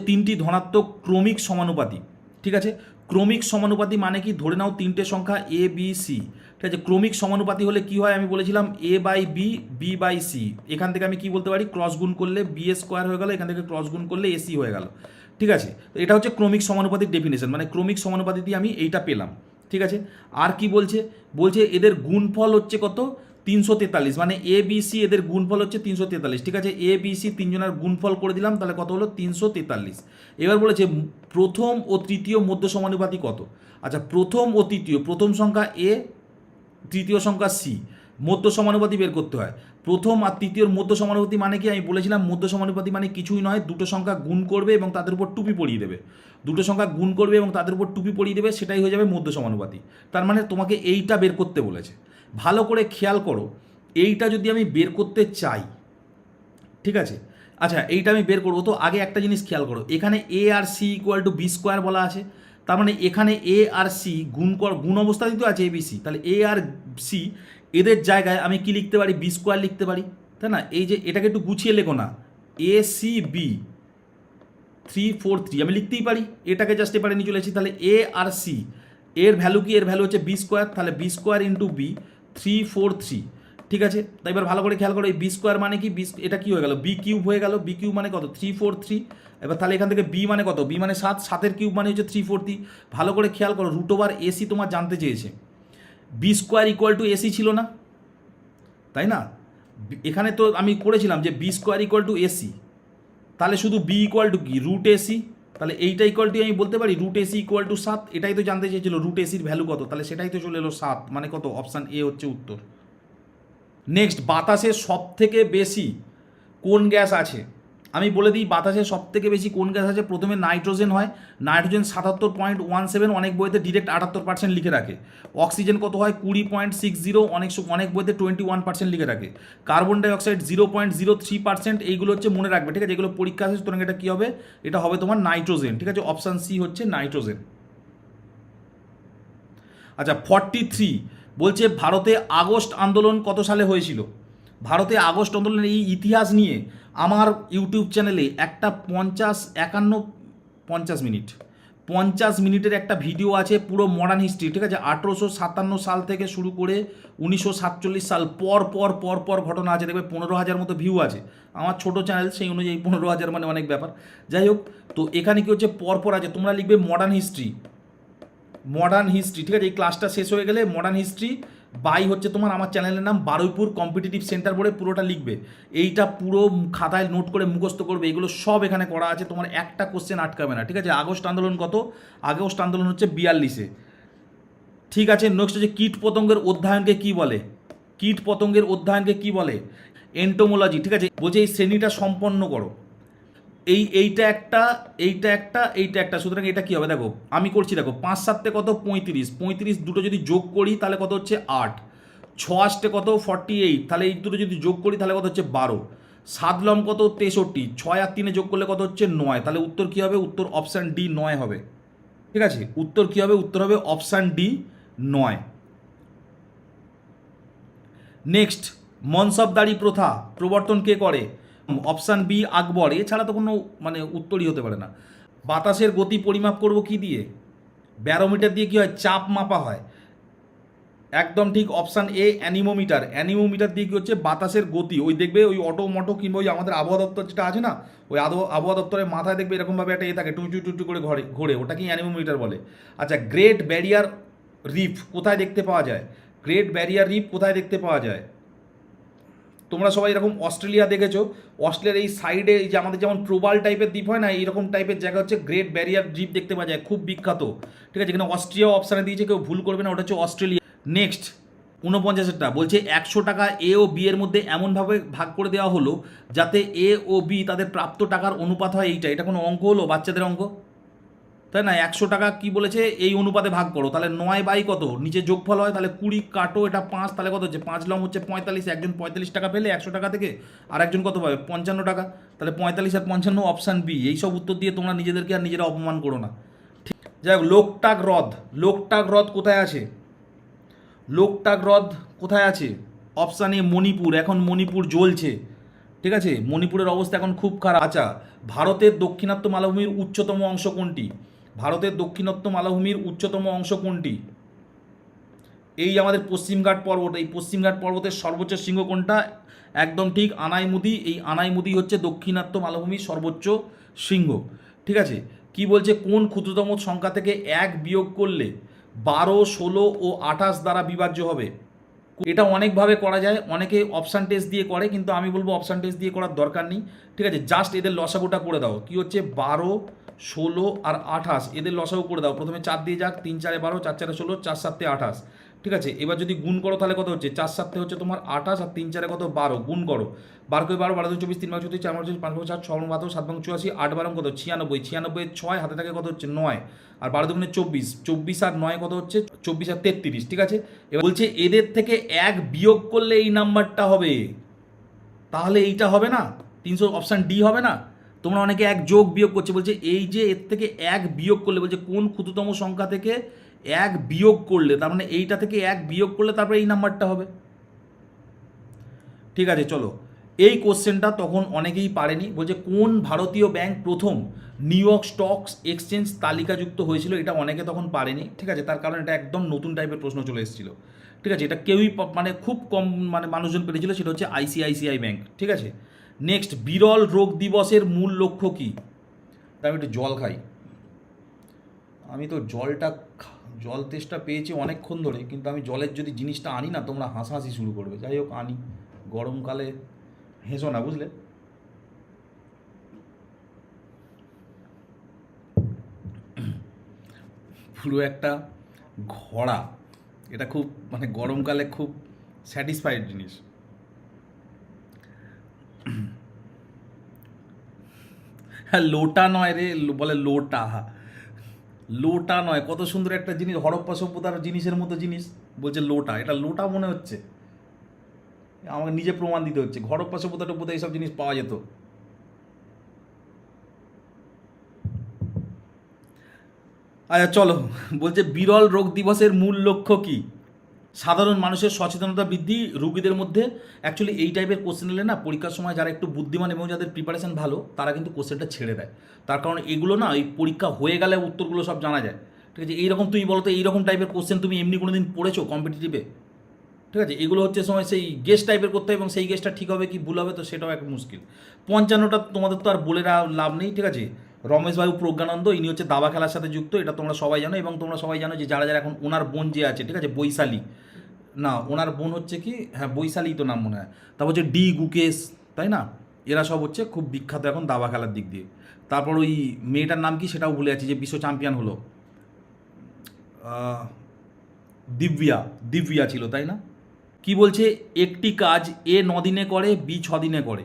তিনটি ধনাত্মক ক্রমিক সমানুপাতি। ঠিক আছে, ক্রমিক সমানুপাতি মানে কি, ধরে নাও তিনটে সংখ্যা এ বি সি। ঠিক আছে, ক্রমিক সমানুপাতি হলে কি হয় আমি বলেছিলাম, a by b, b by c. এখান থেকে আমি কি বলতে পারি, ক্রস গুণ করলে বি এ স্কোয়ার হয়ে গেল, এখান থেকে ক্রস গুণ করলে এসি হয়ে গেল। ঠিক আছে, তো এটা হচ্ছে ক্রমিক সমানুপাতির ডেফিনেশন, মানে ক্রমিক সমানুপাতি দিয়ে আমি এইটা পেলাম। ঠিক আছে, আর কি বলছে এদের গুণফল হচ্ছে কত, 343, মানে এ বি সি এদের গুণফল হচ্ছে 343। ঠিক আছে, এ বি সি তিনজনের গুণফল করে দিলাম, তাহলে কত হলো, 343। এবার বলেছে প্রথম ও তৃতীয় মধ্য সমানুপাতি কত। আচ্ছা, প্রথম ও তৃতীয়, প্রথম সংখ্যা এ, তৃতীয় সংখ্যা সি, মধ্য সমানুপাতি বের করতে হয়। প্রথম আর তৃতীয়র মধ্য সমানুপাতি মানে কি, আমি বলেছিলাম মধ্য সমানুপাতি মানে কিছুই নয়, দুটো সংখ্যা গুণ করবে এবং তাদের উপর টুপি পরিয়ে দেবে। দুটো সংখ্যা গুণ করবে এবং তাদের উপর টুপি পরিয়ে দেবে, সেটাই হয়ে যাবে মধ্য সমানুপাতি। তার মানে তোমাকে এইটা বের করতে বলেছে। ভালো করে খেয়াল করো, এইটা যদি আমি বের করতে চাই, ঠিক আছে, আচ্ছা এইটা আমি বের করবো, তো আগে একটা জিনিস খেয়াল করো, এখানে এ আর c equal to b square বলা আছে, তার মানে এখানে এ আর সি গুণ অবস্থাতেই তো আছে এ বি সি, তাহলে এ আর সি এদের জায়গায় আমি কি লিখতে পারি, বি স্কোয়ার লিখতে পারি, তাই না। এই যে এটাকে একটু গুছিয়ে লেখো না, এ সি বি 343 আমি লিখতেই পারি, এটাকে জাস্ট এবারে নিয়ে চলে এসেছি। তাহলে এ আর সি এর ভ্যালু কি, এর ভ্যালু হচ্ছে বি স্কোয়ার, তাহলে বি স্কোয়ার ইন্টু বি 343। ঠিক আছে, তাই এবার ভালো করে খেয়াল করো, এই বি স্কোয়ার মানে কি, এটা কি হয়ে গেল, বি কিউব হয়ে গেল, বি কিউব মানে কত, 343। এবার তাহলে এখান থেকে বি মানে কত, বি মানে 7, 7-এর কিউব মানে হচ্ছে 343। ভালো করে খেয়াল করো, রুট ওভার এসি তোমার জানতে চেয়েছে, B square equal to AC ছিল না, তাই না। এখানে তো আমি করেছিলাম যে B square equal to AC, তাহলে শুধু বি ইকুয়াল টু কি, রুট এসি, তাহলে এইটা ইকুয়াল টু আমি বলতে পারি রুট এসি ইকুয়াল টু 7। এটাই তো জানতে চেয়েছিল রুট এসির ভ্যালু কত, তাহলে সেটাই তো চলে এলো 7, মানে কত, অপশান এ হচ্ছে উত্তর। নেক্সট, বাতাসে সব থেকে বেশি কোন গ্যাস আছে, আমি বলে দিই বাতাসে সব থেকে বেশি কোন গ্যাস আছে। প্রথমে নাইট্রোজেন হয়, নাইট্রোজেন 77.17, অনেক বইতে ডিরেক্ট 78% লিখে রাখে। অক্সিজেন কত হয়, 20.60, অনেক বইতে 21% লিখে রাখে। কার্বন ডাইঅক্সাইড 0.03%, এইগুলো হচ্ছে মনে রাখবে, ঠিক আছে, এগুলো পরীক্ষা আছে, সুতরাং এটা কী হবে, এটা হবে তোমার নাইট্রোজেন। ঠিক আছে, অপশান সি হচ্ছে নাইট্রোজেন। আচ্ছা 43 বলছে ভারতে আগস্ট আন্দোলন কত সালে হয়েছিল। ভারতে আগস্ট আন্দোলনের এই ইতিহাস নিয়ে আমার ইউটিউব চ্যানেলে একটা 50 মিনিটের একটা ভিডিও আছে, পুরো মডার্ন হিস্ট্রি। ঠিক আছে, 1857 সাল থেকে শুরু করে 1947 সাল পর ঘটনা আছে, দেখবে 15,000 মতো ভিউ আছে। আমার ছোট চ্যানেল, সেই অনুযায়ী 15,000 মানে অনেক ব্যাপার। যাই হোক, তো এখানে কি হচ্ছে পর আছে, তোমরা লিখবে মডার্ন হিস্ট্রি। ঠিক আছে, এই ক্লাসটা শেষ হয়ে গেলে মডার্ন হিস্ট্রি বাই হচ্ছে তোমার আমার চ্যানেলের নাম বারুইপুর কম্পিটিটিভ সেন্টার বলে পুরোটা লিখবে। এইটা পুরো খাতায় নোট করে মুখস্থ করবে, এগুলো সব এখানে করা আছে, তোমার একটা কোশ্চেন আটকাবে না। ঠিক আছে, আগস্ট আন্দোলন কত, আগস্ট আন্দোলন হচ্ছে 42-এ। ঠিক আছে, নেক্সট হচ্ছে কীট পতঙ্গের অধ্যয়নকে কি বলে, কীট পতঙ্গের অধ্যয়নকে কি বলে, এন্টোমোলজি। ঠিক আছে, বলছে এই শ্রেণীটা সম্পন্ন করো, এইটা একটা, সুতরাং এটা কি হবে, দেখো আমি করছি, দেখো 5 7 কত, 35 দুটো যদি যোগ করি তাহলে কত হচ্ছে 8, 6 8 কত 48, তাহলে এই দুটো যদি যোগ করি তাহলে কত হচ্ছে 12, 7 লম কত 63, 6 আর 3 যোগ করলে কত হচ্ছে 9, তাহলে উত্তর কি হবে, উত্তর অপশান ডি 9 হবে। ঠিক আছে, উত্তর কি হবে, উত্তর হবে অপশান ডি 9। নেক্সট, মনসবদারি প্রথা প্রবর্তন কে করে, অপশান বি আকবর, এছাড়া তো কোনো মানে উত্তরই হতে পারে না। বাতাসের গতি পরিমাপ করব কি দিয়ে, ব্যারোমিটার দিয়ে কি হয়, চাপ মাপা হয়, একদম ঠিক, অপশান এ অ্যানিমোমিটার দিয়ে কি হচ্ছে বাতাসের গতি, ওই দেখবে ওই অটো কিংবা ওই আমাদের আবহাওয়া দপ্তর যেটা আছে না, ওই আবহাওয়া দপ্তরের মাথায় দেখবে এরকমভাবে একটা থাকে টুটু করে ঘোরে, ওটাকেই অ্যানিমোমিটার বলে। আচ্ছা, গ্রেট ব্যারিয়ার রিফ কোথায় দেখতে পাওয়া যায়, গ্রেট ব্যারিয়ার রিফ কোথায় দেখতে পাওয়া যায়, তোমরা সবাই এরকম অস্ট্রেলিয়া দেখেছো, অস্ট্রেলিয়ার এই সাইডে এই যে আমাদের যেমন প্রবাল টাইপের দ্বীপ হয় না, এইরকম টাইপের জায়গা হচ্ছে গ্রেট ব্যারিয়ার দ্বীপ দেখতে পাওয়া যায়, খুব বিখ্যাত। ঠিক আছে, এখানে অস্ট্রিয়া অপশানে দিয়েছে, কেউ ভুল করবে না, ওটা হচ্ছে অস্ট্রেলিয়া। নেক্সট 49টা বলছে 100 টাকা এ ও বি এর মধ্যে এমনভাবে ভাগ করে দেওয়া হলো যাতে এ ও বি তাদের প্রাপ্ত টাকার অনুপাত হয় এইটা। এটা কোনো অঙ্ক হলো? বাচ্চাদের অঙ্ক, তাই না? 100 টাকা কি বলেছে, এই অনুপাতে ভাগ করো, তাহলে 9 বাই কত, নিচে যোগফল হয়, তাহলে 20 কাটো, এটা 5, তাহলে কত হচ্ছে 5 লং হচ্ছে 45। একজন 45 টাকা পেলে 100 টাকা থেকে, আর একজন কত পাবে 55 টাকা, তাহলে 45 আর 55 অপশান বি। এইসব উত্তর দিয়ে তোমরা নিজেদেরকে আর নিজেরা অপমান করো না। ঠিক, যাই হোক, লোকটাক হ্রদ, লোকটাক হ্রদ কোথায় আছে? লোকটাক হ্রদ কোথায় আছে? Option A Manipur. এখন মণিপুর জ্বলছে, ঠিক আছে, মণিপুরের অবস্থা এখন খুব খারাপ। আচ্ছা, ভারতের দক্ষিণাত্য মালভূমির উচ্চতম অংশ কোনটি? ভারতের দক্ষিণাত্য মালভূমির উচ্চতম অংশ কোনটি? এই আমাদের পশ্চিমঘাট পর্বত। এই পশ্চিমঘাট পর্বতের সর্বোচ্চ শৃঙ্গ কোনটা? একদম ঠিক, আনাইমুদি। এই আনাইমুদি হচ্ছে দক্ষিণাত্য মালভূমির সর্বোচ্চ শৃঙ্গ। ঠিক আছে, কি বলছে, কোন ক্ষুদ্রতম সংখ্যা থেকে 1 বিয়োগ করলে 12, 16 ও 28 দ্বারা বিভাজ্য হবে? এটা অনেকভাবে করা যায়, অনেকে অপশান টেস্ট দিয়ে করে, কিন্তু আমি বলবো অপশান টেস্ট দিয়ে করার দরকার নেই। ঠিক আছে, জাস্ট এদের লসাগুটা করে দাও। কি হচ্ছে 12, 16 আর 28, এদের লসাগু করে দাও। প্রথমে 4 দিয়ে যাক, 3 4 12, 4 4 16, 4 7 28। ঠিক আছে, এবার যদি গুণ করো তাহলে কত হচ্ছে, 4 7 হচ্ছে তোমার 28 আর 3 4 কত 12, গুণ করো। 12 করে 12, 12 2 24, 3 5 34, 4 5 24, 5 5 60, 6 7 7 84, 8 12 কত 96, 96 6 হাতে থাকে কত হচ্ছে 9, আর 12 দুগুণে 24, 24 আর 9 কত হচ্ছে 24 আর 33। ঠিক আছে, এবার বলছে এদের থেকে 1 বিয়োগ করলে এই নাম্বারটা হবে, তাহলে এইটা হবে না? 300 অপশান ডি হবে না? তোমরা অনেকে 1 যোগ বিয়োগ করছে, বলছে এই যে এর থেকে 1 বিয়োগ করলে, বলছে কোন ক্ষুদ্রতম সংখ্যা থেকে 1 বিয়োগ করলে, তার মানে এইটা থেকে 1 বিয়োগ করলে তারপরে এই নাম্বারটা হবে। ঠিক আছে, চলো, এই কোশ্চেনটা তখন অনেকেই পারেনি। বলছে কোন ভারতীয় ব্যাংক প্রথম নিউ ইয়র্ক স্টকস এক্সচেঞ্জ তালিকাযুক্ত হয়েছিল? এটা অনেকে তখন পারেনি। ঠিক আছে, তার কারণ এটা একদম নতুন টাইপের প্রশ্ন চলে এসেছিল। ঠিক আছে, এটা কেউই মানে খুব কম মানে মানুষজন পেরেছিল, সেটা হচ্ছে আইসিআইসিআই ব্যাংক। ঠিক আছে, নেক্সট, বিরল রোগ দিবসের মূল লক্ষ্য কী? তা আমি একটু জল খাই। আমি তো জল তেষ্টা পেয়েছি অনেকক্ষণ ধরে, কিন্তু আমি জলের যদি জিনিসটা আনি না, তোমরা হাসাহাসি শুরু করবে। যাই হোক, আনি, গরমকালে হেসো না, বুঝলে। পুরো একটা ঘোড়া, এটা খুব মানে গরমকালে খুব স্যাটিসফাইড জিনিস। হ্যাঁ, লোটা নয় রে, বলে লোটা, লোটা নয়। কত সুন্দর একটা জিনিস, হরপ্পা সভ্যতার জিনিসের মতো জিনিস, বলছে লোটা। এটা লোটা মনে হচ্ছে, আমাকে নিজে প্রমাণ দিতে হচ্ছে। হরপ্পা সভ্যতা টভ্যতা এইসব জিনিস পাওয়া যেত। আচ্ছা চলো, বলছে বিরল রোগ দিবসের মূল লক্ষ্য কী? সাধারণ মানুষের সচেতনতা বৃদ্ধি, রুগীদের মধ্যে। অ্যাকচুয়ালি এই টাইপের কোশ্চেন এলে না, পরীক্ষার সময় যারা একটু বুদ্ধিমান এবং যাদের প্রিপারেশন ভালো, তারা কিন্তু কোশ্চেনটা ছেড়ে দেয়। তার কারণ এগুলো না, এই পরীক্ষা হয়ে গেলে উত্তরগুলো সব জানা যায়। ঠিক আছে, এইরকম তুমি বলো তো, এইরকম টাইপের কোশ্চেন তুমি এমনি কোনো দিন পড়েছো কম্পিটিটিভে? ঠিক আছে, এগুলো হচ্ছে সময় সেই গেস্ট টাইপের করতে হবে, এবং সেই গেস্টটা ঠিক হবে কি ভুল হবে, তো সেটাও একটা মুশকিল। 55টা তোমাদের তো আর বলে লাভ নেই। ঠিক আছে, রমেশবাবু প্রজ্ঞানন্দ, ইনি হচ্ছে দাবা খেলার সাথে যুক্ত, এটা তোমরা সবাই জানো। এবং তোমরা সবাই জানো যে যারা যারা এখন ওনার বোন যে আছে, ঠিক আছে, বৈশালী, না ওনার বোন হচ্ছে কি, হ্যাঁ বৈশালী তো নাম মনে হয়। তারপর হচ্ছে ডি গুকেশ, তাই না, এরা সব হচ্ছে খুব বিখ্যাত এখন দাবা খেলার দিক দিয়ে। তারপর ওই মেয়েটার নাম কি সেটাও ভুলে যাচ্ছি, যে বিশ্ব চ্যাম্পিয়ন হলো, দিব্যা, দিব্যা ছিল, তাই না? কি বলছে, একটি কাজ এ 9 দিনে করে, বি 6 দিনে করে,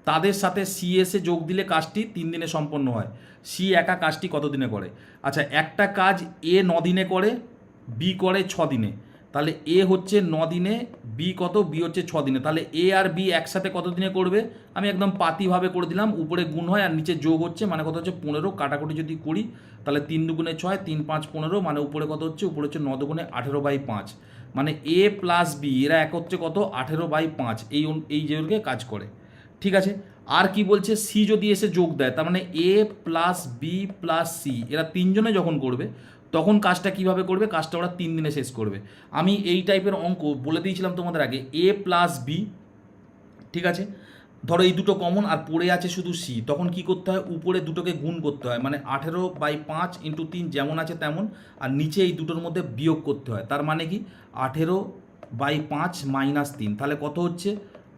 তাদের সাথে সি এসে যোগ দিলে কাজটি 3 দিনে সম্পন্ন হয়। সি একা কাজটি কত দিনে করে? আচ্ছা, একটা কাজ এ 9 দিনে করে, বি করে 6 দিনে, তাহলে এ হচ্ছে 9 দিনে, বি কত, বি হচ্ছে 6 দিনে, তাহলে এ আর বি একসাথে কত দিনে করবে? আমি একদম পাতিভাবে করে দিলাম, উপরে গুণ হয় আর নিচে যোগ হচ্ছে, মানে কত হচ্ছে 15। কাটাকুটি যদি করি তাহলে 3 দুগুণে 6, 3 5 15, মানে উপরে কত হচ্ছে, উপরে হচ্ছে 9 দুগুণে 18/5, মানে এ প্লাস বি এরা এক হচ্ছে কত 18/5, এই যেগুলোকে কাজ করে। ঠিক আছে, আর কি বলছে, সি যদি এসে যোগ দেয়, তার মানে এ প্লাস বি প্লাস সি, এরা তিনজনে যখন করবে তখন কাজটা কিভাবে করবে? কাজটা ওরা 3 দিনে শেষ করবে। আমি এই টাইপের অঙ্ক বলে দিয়েছিলাম তোমাদের আগে, এ প্লাস বি, ঠিক আছে, ধরো এই দুটো কমন আর পড়ে আছে শুধু সি, তখন কি করতে হয়, উপরে দুটোকে গুণ করতে হয়, মানে 18/5 × 3 যেমন আছে তেমন, আর নিচে এই দুটোর মধ্যে বিয়োগ করতে হয়। তার মানে কি 18/5 - 3, তাহলে কত হচ্ছে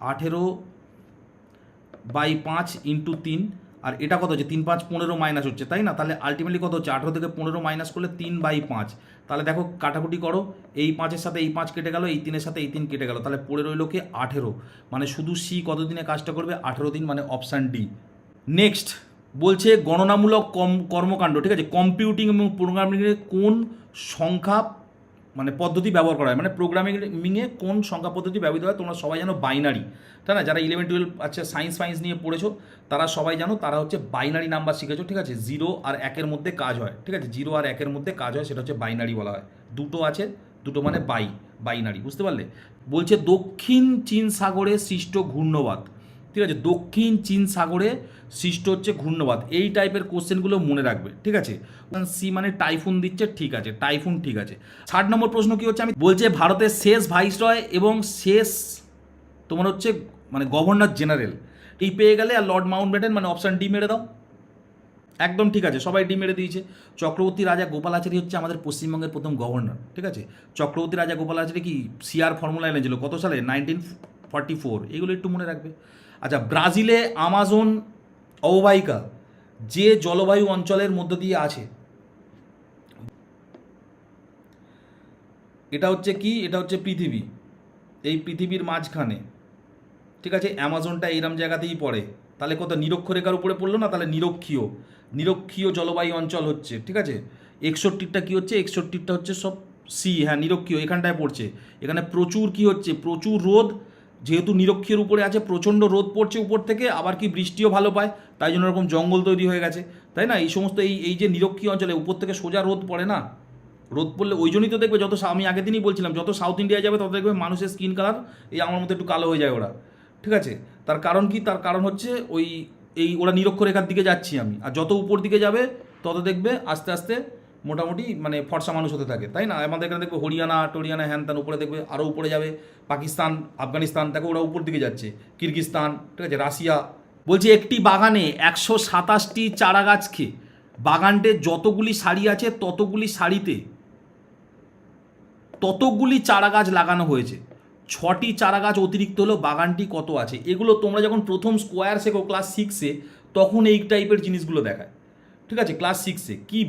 18/5 ইন্টু 3, আর এটা কত হচ্ছে 3 5 15 মাইনাস হচ্ছে, তাই না? তাহলে আলটিমেটলি কত হচ্ছে 18 থেকে 15 মাইনাস করলে 3/5। তাহলে দেখো কাটাকুটি করো, এই 5-এর সাথে এই 5 কেটে গেল, এই 3-এর সাথে এই 3 কেটে গেল, তাহলে পড়ে রইল কি 18। মানে শুধু সি কত দিনে কাজটা করবে 18 দিন, মানে অপশান ডি। নেক্সট বলছে গণনামূলক কর্মকাণ্ড, ঠিক আছে, কম্পিউটিং এবং প্রোগ্রামিংয়ে কোন সংখ্যা মানে পদ্ধতি ব্যবহার করা হয়, মানে প্রোগ্রামিংয়ে কোন সংখ্যা পদ্ধতি ব্যবহৃত হয়? তোমরা সবাই জানো বাইনারি, তাই না? যারা 11-12 আচ্ছা সায়েন্স নিয়ে পড়েছো তারা সবাই জানো, তারা হচ্ছে বাইনারি নাম্বার শিখেছো, ঠিক আছে? 0 আর 1-এর মধ্যে কাজ হয়, ঠিক আছে? 0 আর 1-এর মধ্যে কাজ হয়, সেটা হচ্ছে বাইনারি বলা হয়। দুটো আছে, দুটো মানে বাইনারি, বুঝতে পারলে? বলছে দক্ষিণ চীন সাগরে সৃষ্ট ঘূর্ণবাত, ঠিক আছে, দক্ষিণ চীন সাগরে সৃষ্ট হচ্ছে ঘূর্ণবাত। এই টাইপের কোশ্চেনগুলো মনে রাখবে, ঠিক আছে? সি মানে টাইফুন দিচ্ছে, ঠিক আছে, টাইফুন ঠিক আছে। 60 নম্বর প্রশ্ন কি হচ্ছে, আমি বলছে ভারতের শেষ ভাইসরয় এবং শেষ তোমার হচ্ছে মানে গভর্নর জেনারেল, এই পেয়ে গেলে, আর লর্ড মাউন্টব্যাটেন, মানে অপশান ডি মেরে দাও। একদম ঠিক আছে, সবাই ডি মেরে দিয়েছে। চক্রবর্তী রাজা গোপালাচারী হচ্ছে আমাদের পশ্চিমবঙ্গের প্রথম গভর্নর, ঠিক আছে? চক্রবর্তী রাজা গোপালাচারী কি সিআর ফর্মুলা এনেছিল কত সালে? 1944। এগুলো একটু মনে রাখবে। আচ্ছা, ব্রাজিলে আমাজন অববাহিকা যে জলবায়ু অঞ্চলের মধ্য দিয়ে আছে, এটা হচ্ছে কি? এটা হচ্ছে পৃথিবী, এই পৃথিবীর মাঝখানে, ঠিক আছে? অ্যামাজনটা এইরকম জায়গাতেই পড়ে। তাহলে কত নিরক্ষরেখার উপরে পড়লো না? তাহলে নিরক্ষীয় জলবায়ু অঞ্চল হচ্ছে, ঠিক আছে? 61টা কি হচ্ছে? 61টা হচ্ছে সব সি, হ্যাঁ নিরক্ষীয় এখানটায় পড়ছে। এখানে প্রচুর কি হচ্ছে? প্রচুর রোদ, যেহেতু নিরক্ষীয়ের উপরে আছে প্রচণ্ড রোদ পড়ছে উপর থেকে, আবার কি বৃষ্টিও ভালো পায়, তাই জন্য এরকম জঙ্গল তৈরি হয়ে গেছে, তাই না? এই সমস্ত এই যে নিরক্ষীয় অঞ্চলে উপর থেকে সোজা রোদ পড়ে না, রোদ পড়লে ওই জন্যই তো দেখবে যত, আমি আগের দিনই বলছিলাম, যত সাউথ ইন্ডিয়া যাবে তত দেখবে মানুষের স্কিন কালার এই আমার মতো একটু কালো হয়ে যায় ওরা, ঠিক আছে? তার কারণ কি? তার কারণ হচ্ছে ওরা নিরক্ষরেখার দিকে যাচ্ছি আমি, আর যত উপর দিকে যাবে তত দেখবে আস্তে আস্তে মোটামুটি মানে ফর্সা মানুষ হতে থাকে, তাই না? আমাদের এখানে দেখবে হরিয়ানা টরিয়ানা হ্যান ত্যান, উপরে দেখবে আরও উপরে যাবে পাকিস্তান আফগানিস্তান, দেখো ওরা উপর দিকে যাচ্ছে, কিরগিস্তান, ঠিক আছে, রাশিয়া। বলছি একটি বাগানে 127টি চারা গাছকে, বাগানটে যতগুলি সারি আছে ততগুলি চারা গাছ লাগানো হয়েছে, 6টি চারা গাছ অতিরিক্ত হলো, বাগানটি কত আছে? এগুলো তোমরা যখন প্রথম স্কোয়ার শেখো ক্লাস 6-এ, তখন এই টাইপের জিনিসগুলো দেখায়, ঠিক আছে? ক্লাস 6-এ কি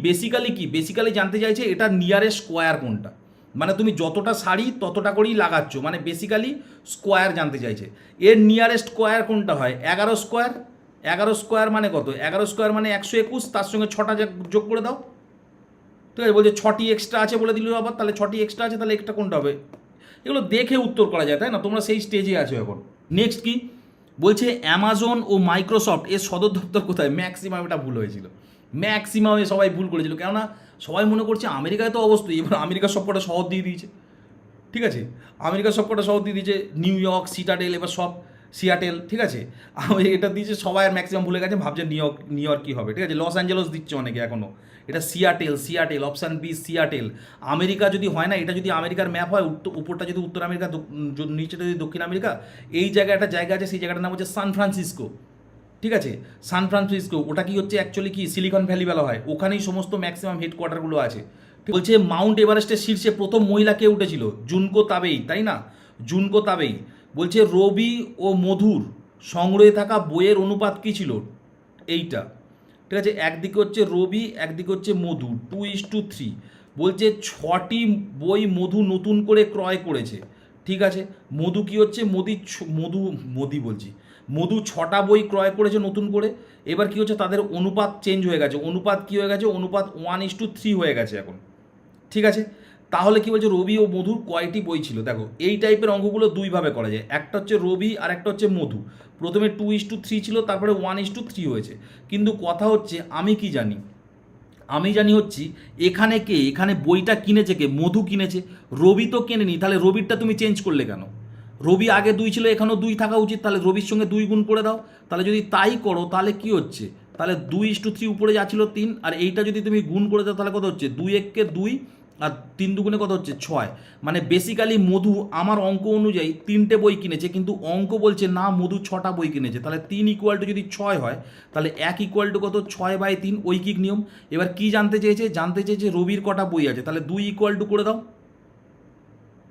বেসিক্যালি জানতে চাইছে এটা নিয়ারেস্ট স্কোয়ার কোনটা, মানে তুমি যতটা সারি ততটা করেই লাগাচ্ছ, মানে বেসিক্যালি স্কোয়ার জানতে চাইছে। এর নিয়ারেস্ট স্কোয়ার কোনটা হয়? 11 স্কোয়ার। 11 স্কোয়ার মানে কত? 11 স্কোয়ার মানে 121, তার সঙ্গে 6টা যোগ করে দাও, ঠিক আছে? বলছে 6টি এক্সট্রা আছে বলে দিল আবার, তাহলে 6টি এক্সট্রা আছে, তাহলে একটা কোনটা হবে? এগুলো দেখে উত্তর করা যায়, তাই না? তোমরা সেই স্টেজে আছো এখন। নেক্সট কি বলছে, অ্যামাজন ও মাইক্রোসফট এর সদর দপ্তর কোথায়? ম্যাক্সিমাম এটা ভুল হয়েছিল, ম্যাক্সিমামে সবাই ভুল করেছিল, কেননা সবাই মনে করছে আমেরিকায় তো অবশ্যই, এবার আমেরিকার সবকটা শহর দিয়ে দিয়েছে, ঠিক আছে? আমেরিকার সবকটা শহর দিয়ে দিয়েছে, নিউ ইয়র্ক, এবার সব সিয়াটেল, ঠিক আছে? আমি এটা দিয়েছে, সবাই ম্যাক্সিমাম ভুলে গেছে, ভাবছে নিউ ইয়র্ক কী হবে, ঠিক আছে? লস অ্যাঞ্জেলস দিচ্ছে অনেকে এখনও, এটা Seattle, option B Seattle. America যদি হয় না, এটা যদি আমেরিকার ম্যাপ হয়, উপরটা যদি উত্তর আমেরিকা, নিচেটা যদি দক্ষিণ আমেরিকা, এই জায়গায় একটা জায়গা আছে, সেই জায়গাটার নাম হচ্ছে সান ফ্রান্সিসকো, ঠিক আছে? সান ফ্রান্সিসকো, ওটা কি হচ্ছে অ্যাকচুয়ালি কি সিলিকন ভ্যালি বলা হয়, ওখানেই সমস্ত ম্যাক্সিমাম হেডকোয়ার্টারগুলো আছে। বলছে মাউন্ট এভারেস্টের শীর্ষে প্রথম মহিলা কে উঠেছিল? জুনকো তাবেই, তাই না? Junko Tabei. বলছে রবি ও মধুর সংগ্রহে থাকা বইয়ের অনুপাত কী ছিল? এইটা, ঠিক আছে? একদিকে হচ্ছে রবি, একদিকে হচ্ছে মধু, 2:3। বলছে 6টি বই মধু নতুন করে ক্রয় করেছে, ঠিক আছে? মধু কি হচ্ছে মধু 6টা বই ক্রয় করেছে নতুন করে। এবার কি হচ্ছে, তাদের অনুপাত চেঞ্জ হয়ে গেছে, অনুপাত কি হয়ে গেছে? অনুপাত 1:3 হয়ে গেছে এখন, ঠিক আছে? তাহলে কি বলছে, রবি ও মধুর কয়টি বই ছিল? দেখো এই টাইপের অঙ্কগুলো দুইভাবে করা যায়, একটা হচ্ছে রবি আর একটা হচ্ছে মধু। প্রথমে 2:3 ছিল, তারপরে 1:3 হয়েছে। কিন্তু কথা হচ্ছে আমি কি জানি, আমি জানি হচ্ছে এখানে বইটা কিনেছে কে? মধু কিনেছে, রবি তো কেনেনি, তাহলে রবিরটা তুমি চেঞ্জ করলে কেন? রবি আগে 2 ছিল, এখানেও 2 থাকা উচিত, তাহলে রবির সঙ্গে 2 গুণ করে দাও। তাহলে যদি তাই করো তাহলে কি হচ্ছে, তাহলে 2:3 উপরে যা ছিল 3, আর এইটা যদি তুমি গুণ করে দাও তাহলে কত হচ্ছে? 2 × 2 আর 3 দুগুণে কত হচ্ছে? 6। মানে বেসিক্যালি মধু আমার অঙ্ক অনুযায়ী 3টে বই কিনেছে, কিন্তু অঙ্ক বলছে না মধু 6টা বই কিনেছে। তাহলে 3 = যদি 6 হয়, তাহলে 1 = কত? 6/3, ঐকিক নিয়ম। এবার কি জানতে চেয়েছে রবির কটা বই আছে, তাহলে 2 = করে দাও,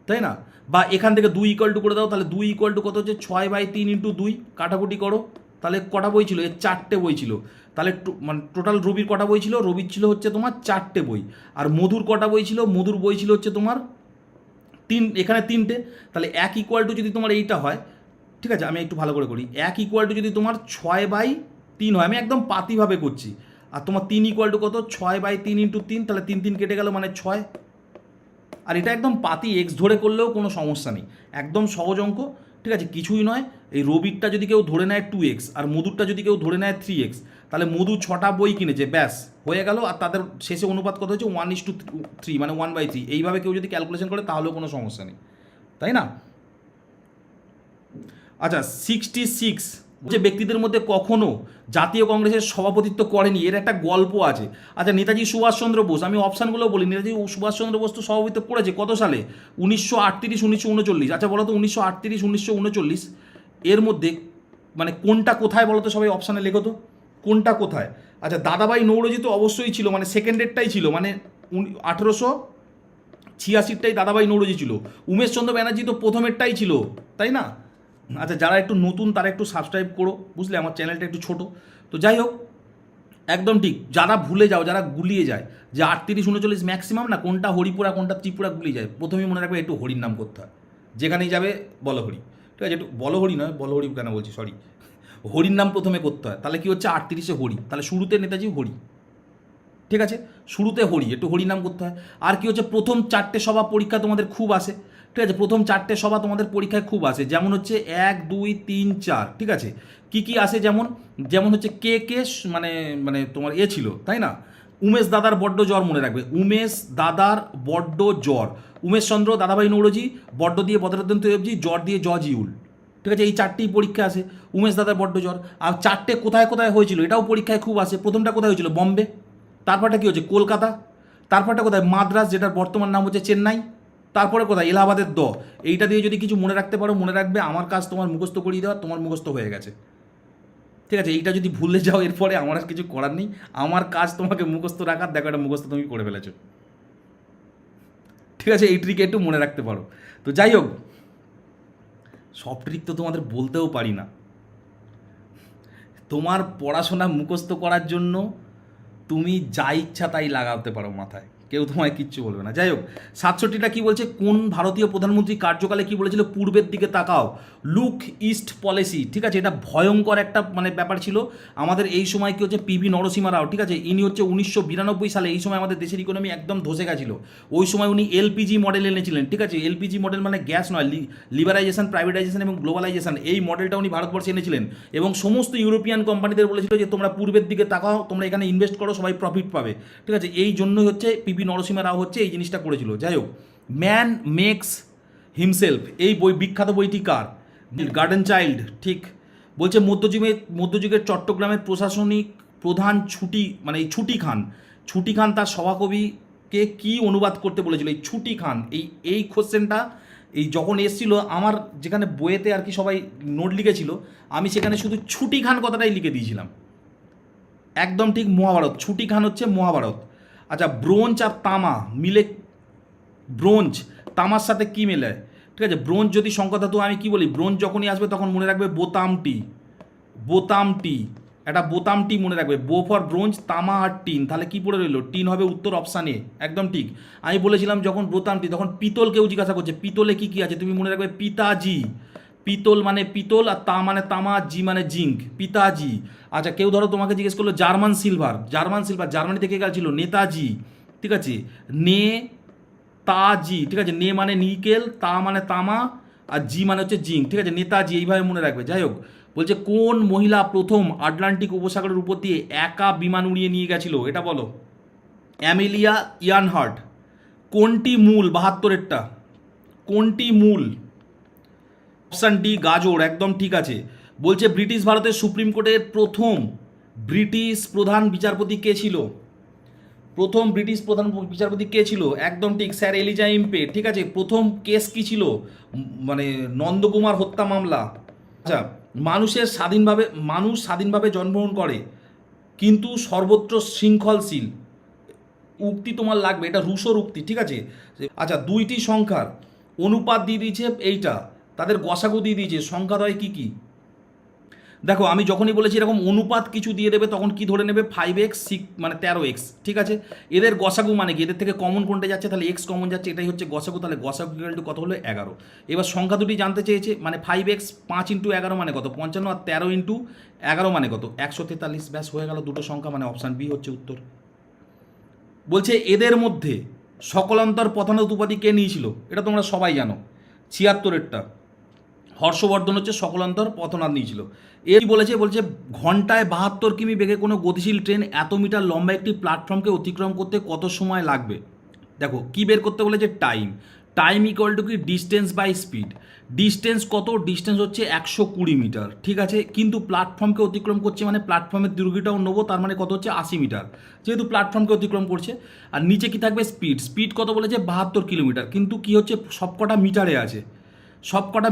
তাই না? বা এখান থেকে 2 ইকুয়াল টু করে দাও, তাহলে 2 ইকুয়াল টু কত হচ্ছে 6/3 ইন্টু 2, কাটাকুটি করো, তাহলে কটা বই ছিল? এর 4টে বই ছিল। তাহলে মানে টোটাল রবির কটা বই ছিল? রবির ছিল হচ্ছে তোমার 4টে বই। আর মধুর কটা বই ছিল? মধুর বই ছিল হচ্ছে তোমার এখানে 3টে। তাহলে 1 ইকুয়াল টু যদি তোমার এইটা হয়, ঠিক আছে আমি একটু ভালো করে করি, 1 ইকুয়াল টু যদি তোমার 6/3 হয়, আমি একদম পাতিভাবে করছি, আর তোমার 3 ইকুয়াল টু কত? 6/3 ইন্টু 3, তাহলে 3 কেটে গেল মানে 6। আর এটা একদম পাতি এক্স ধরে করলেও কোনো সমস্যা নেই, একদম সহজ অঙ্ক, ঠিক আছে কিছুই নয়। এই রবিরটা যদি কেউ ধরে নেয় 2x আর মধুরটা যদি কেউ ধরে নেয় 3x, তাহলে মধু 6টা বই কিনেছে, ব্যাস হয়ে গেল। আর তাদের শেষে অনুপাত কত হচ্ছে? 1:3, মানে 1/3। এইভাবে কেউ যদি ক্যালকুলেশন করে তাহলেও কোনো সমস্যা নেই, তাই না? আচ্ছা 66 যে ব্যক্তিদের মধ্যে কখনো জাতীয় কংগ্রেসের সভাপতিত্ব করেনি, এর একটা গল্প আছে। আচ্ছা নেতাজি সুভাষচন্দ্র বোস, আমি অপশানগুলো বলি, নেতাজি সুভাষচন্দ্র বোস তো সভাপতিত্ব করেছে কত সালে? 1938, 1939। আচ্ছা বলো তো 1938, 1939 এর মধ্যে মানে কোনটা কোথায় বলো তো? সবাই অপশানে লেখো তো কোনটা কোথায়। আচ্ছা দাদাভাই নৌরোজি তো অবশ্যই ছিল, মানে সেকেন্ডেরটাই ছিল, মানে 1886টাই দাদাভাই নৌরোজি ছিল। উমেশচন্দ্র ব্যানার্জি তো প্রথমেরটাই ছিল, তাই না? আচ্ছা যারা একটু নতুন তারা একটু সাবস্ক্রাইব করো, বুঝলে আমার চ্যানেলটা একটু ছোট। তো যাই হোক, একদম ঠিক। যারা ভুলে যাও, যারা গুলিয়ে যায় যে 38, 39 ম্যাক্সিমাম না, কোনটা হরিপুরা কোনটা ত্রিপুরা গুলিয়ে যায়, প্রথমেই মনে রাখবে একটু হরির নাম করতে হয়, যেখানেই যাবে বলহরি, ঠিক আছে? একটু বলহরি নয়, বলহরি কেন বলছি, সরি, হরির নাম প্রথমে করতে হয়। তাহলে কি হচ্ছে 38-এ হরি, তাহলে শুরুতে নেতাজি হরি, ঠিক আছে শুরুতে হরি, একটু হরি নাম করতে হয়। আর কি হচ্ছে প্রথম 4টে সভা পরীক্ষা তোমাদের খুব আসে, ঠিক আছে? প্রথম 4টে সভা তোমাদের পরীক্ষায় খুব আসে, যেমন হচ্ছে 1, 2, 3, 4, ঠিক আছে? কি কি আসে? যেমন যেমন হচ্ছে কে কে মানে মানে তোমার ছিল, তাই না? উমেশ দাদার বড্ড জ্বর, মনে রাখবে, উমেশ দাদার বড্ড জ্বর। উমেশচন্দ্র, দাদাভাই নৌরোজি, বড্ড দিয়ে বদরুদ্দিন তৈয়বজি, জ্বর দিয়ে জজিউল, ঠিক আছে? এই 4টেই পরীক্ষা আসে। উমেশ দাদার বড্ড জ্বর। আর 4টে কোথায় কোথায় হয়েছিল এটাও পরীক্ষায় খুব আসে। প্রথমটা কোথায় হয়েছিল? বম্বে। তারপরটা কী হচ্ছে? কলকাতা। তারপরটা কোথায়? মাদ্রাস, যেটার বর্তমান নাম হচ্ছে চেন্নাই। তারপরে কোথায়? এলাহাবাদের এইটা দিয়ে যদি কিছু মনে রাখতে পারো, মনে রাখবে আমার কাজ তোমার মুখস্থ করিয়ে দেওয়া, তোমার মুখস্থ হয়ে গেছে, ঠিক আছে? এইটা যদি ভুলে যাও এরপরে আমার আর কিছু করার নেই, আমার কাজ তোমাকে মুখস্থ রাখার, দেখো এটা মুখস্থ তুমি করে ফেলেছো, ঠিক আছে? এই ট্রিক একটু মনে রাখতে পারো। তো যাই হোক, সব ট্রিক তো তোমাদের বলতেও পারি না। তোমার পড়াশোনা মুখস্থ করার জন্য তুমি যা ইচ্ছা তাই লাগাতে পারো মাথায়, কেউ তোমায় কিচ্ছু বলবে না। যাই হোক, 67টা কি বলছে? কোন ভারতীয় প্রধানমন্ত্রী কার্যকালে কি বলেছিল? পূর্বের দিকে তাকাও, লুক ইস্ট পলিসি, ঠিক আছে? এটা ভয়ঙ্কর একটা মানে ব্যাপার ছিল আমাদের। এই সময় কি হচ্ছে? পিভি নরসিমা রাও, ঠিক আছে? ইনি হচ্ছে 1992 সালে, এই সময় আমাদের দেশের ইকোনমি একদম ধসে গেছিল। ওই সময় উনি এলপিজি মডেল এনেছিলেন, ঠিক আছে? এলপিজি মডেল মানে গ্যাস নয়, লিবারাইজেশন, প্রাইভেটাইজেশন এবং গ্লোবালাইজেশন, এই মডেলটা উনি ভারতবর্ষে এনেছিলেন এবং সমস্ত ইউরোপিয়ান কোম্পানিদের বলেছিল যে তোমরা পূর্বের দিকে তাকাও, তোমরা এখানে ইনভেস্ট করো, সবাই প্রফিট পাবে, ঠিক আছে? এই জন্যই হচ্ছে পিভি নরসিমা রাও হচ্ছে এই জিনিসটা করেছিল। যাই হোক, ম্যান মেক্স হিমসেলফ, এই বই, বিখ্যাত বইটি কার? গার্ডেন চাইল্ড, ঠিক। বলছে মধ্যযুগের চট্টগ্রামের প্রশাসনিক প্রধান মানে এই ছুটি খান তার সভাকবিকে কি অনুবাদ করতে বলেছিল? এই ছুটি খান, এই কোশ্চেনটা এই যখন এসেছিল আমার যেখানে বইয়েতে আর কি সবাই নোট লিখেছিল, আমি সেখানে শুধু ছুটি খান কথাটাই লিখে দিয়েছিলাম। একদম ঠিক, মহাভারত। ছুটি খান হচ্ছে মহাভারত। আচ্ছা, ব্রোঞ্জ আর তামা মিলে, ব্রোঞ্জ তামার সাথে কি মেলায়? ঠিক আছে, ব্রোঞ্জ যদি সংখ্যা ধাতু, আমি কি বলি, ব্রোঞ্জ যখনই আসবে তখন মনে রাখবে বোতামটি, একটা বোতামটি মনে রাখবে। বো ফর ব্রোঞ্জ, তামা আর টিন, তাহলে কি পড়ে রইল? টিন হবে উত্তর, অপশান এ, একদম ঠিক। আমি বলেছিলাম যখন বোতামটি, তখন পিতল কেউ জিজ্ঞাসা করছে, পিতলে কি কি আছে? তুমি মনে রাখবে পিতাজি, পিতল মানে পিতল, আর তা মানে তামা, জি মানে জিঙ্ক, পিতাজি। আচ্ছা কেউ ধরো তোমাকে জিজ্ঞেস করলো জার্মান সিলভার, জার্মানি থেকে গেছিল নেতাজি, ঠিক আছে? তাজি, ঠিক আছে? নে মানে নিকেল, তা মানে তামা, আর জি মানে হচ্ছে জিঙ্ক, ঠিক আছে? নেতাজি, এইভাবে মনে রাখবে। যাই হোক, বলছে কোন মহিলা প্রথম আটলান্টিক উপসাগরের উপর দিয়ে একা বিমান উড়িয়ে নিয়ে গেছিল? এটা বলো। অ্যামেলিয়া ইয়ানহার্ট। কোনটি মূল? 72-এরটা কোনটি মূল? অপশান ডি, গাজর, একদম ঠিক আছে। বলছে ব্রিটিশ ভারতের সুপ্রিম কোর্টের প্রথম ব্রিটিশ প্রধান বিচারপতি কে ছিল? প্রথম ব্রিটিশ প্রধান বিচারপতি কে ছিল? একদম ঠিক, স্যার এলিজা ইম্পে, ঠিক আছে? প্রথম কেস কি ছিল? মানে নন্দকুমার হত্যা মামলা। আচ্ছা, মানুষ স্বাধীনভাবে জন্মগ্রহণ করে কিন্তু সর্বত্র শৃঙ্খলশীল, উক্তি তোমার লাগবে, এটা রুশোর উক্তি, ঠিক আছে? আচ্ছা, দুইটি সংখ্যার অনুপাত দিয়ে দিয়েছে এইটা, তাদের গসাগু দিয়ে দিয়েছে সংখ্যাদ্বয় কী কী। দেখো আমি যখনই বলেছি এরকম অনুপাত কিছু দিয়ে দেবে তখন কি ধরে নেবে 5x 6 মানে 13x, ঠিক আছে। এদের গসাগু মানে কি, এদের থেকে কমন কোনটা যাচ্ছে, তাহলে এক্স কমন যাচ্ছে, এটাই হচ্ছে গসাগু, তাহলে গসাগু ইকুয়াল টু কত হলো 11। এবার সংখ্যা দুটি জানতে চেয়েছে, মানে 5x 5 ইন্টু 11 মানে কত 55, আর 13 ইন্টু 11 মানে কত 143, ব্যাস হয়ে গেল দুটো সংখ্যা, মানে অপশান বি হচ্ছে উত্তর। বলছে এদের মধ্যে সকলান্তর প্রধানত উপাধি কে নিয়েছিল, এটা তোমরা সবাই জানো 76-এরটা হর্ষবর্ধন হচ্ছে সকলান্তর পথনাথ নিয়েছিল। এর বলেছে ঘন্টায় 72 কিমি বেগে কোনো গতিশীল ট্রেন এত মিটার লম্বা একটি প্ল্যাটফর্মকে অতিক্রম করতে কত সময় লাগবে। দেখো কি বের করতে বলেছে, টাইম ইকুয়াল টু কি ডিস্টেন্স বাই স্পিড। ডিস্টেন্স কত, ডিস্টেন্স হচ্ছে 120 মিটার, ঠিক আছে, কিন্তু প্ল্যাটফর্মকে অতিক্রম করছে মানে প্ল্যাটফর্মের দৈর্ঘ্যটাও নেবো, তার মানে কত হচ্ছে 80 মিটার, যেহেতু প্ল্যাটফর্মকে অতিক্রম করছে। আর নিচে কি থাকবে স্পিড কত বলেছে 72 কিলোমিটার, কিন্তু কি হচ্ছে সবকটা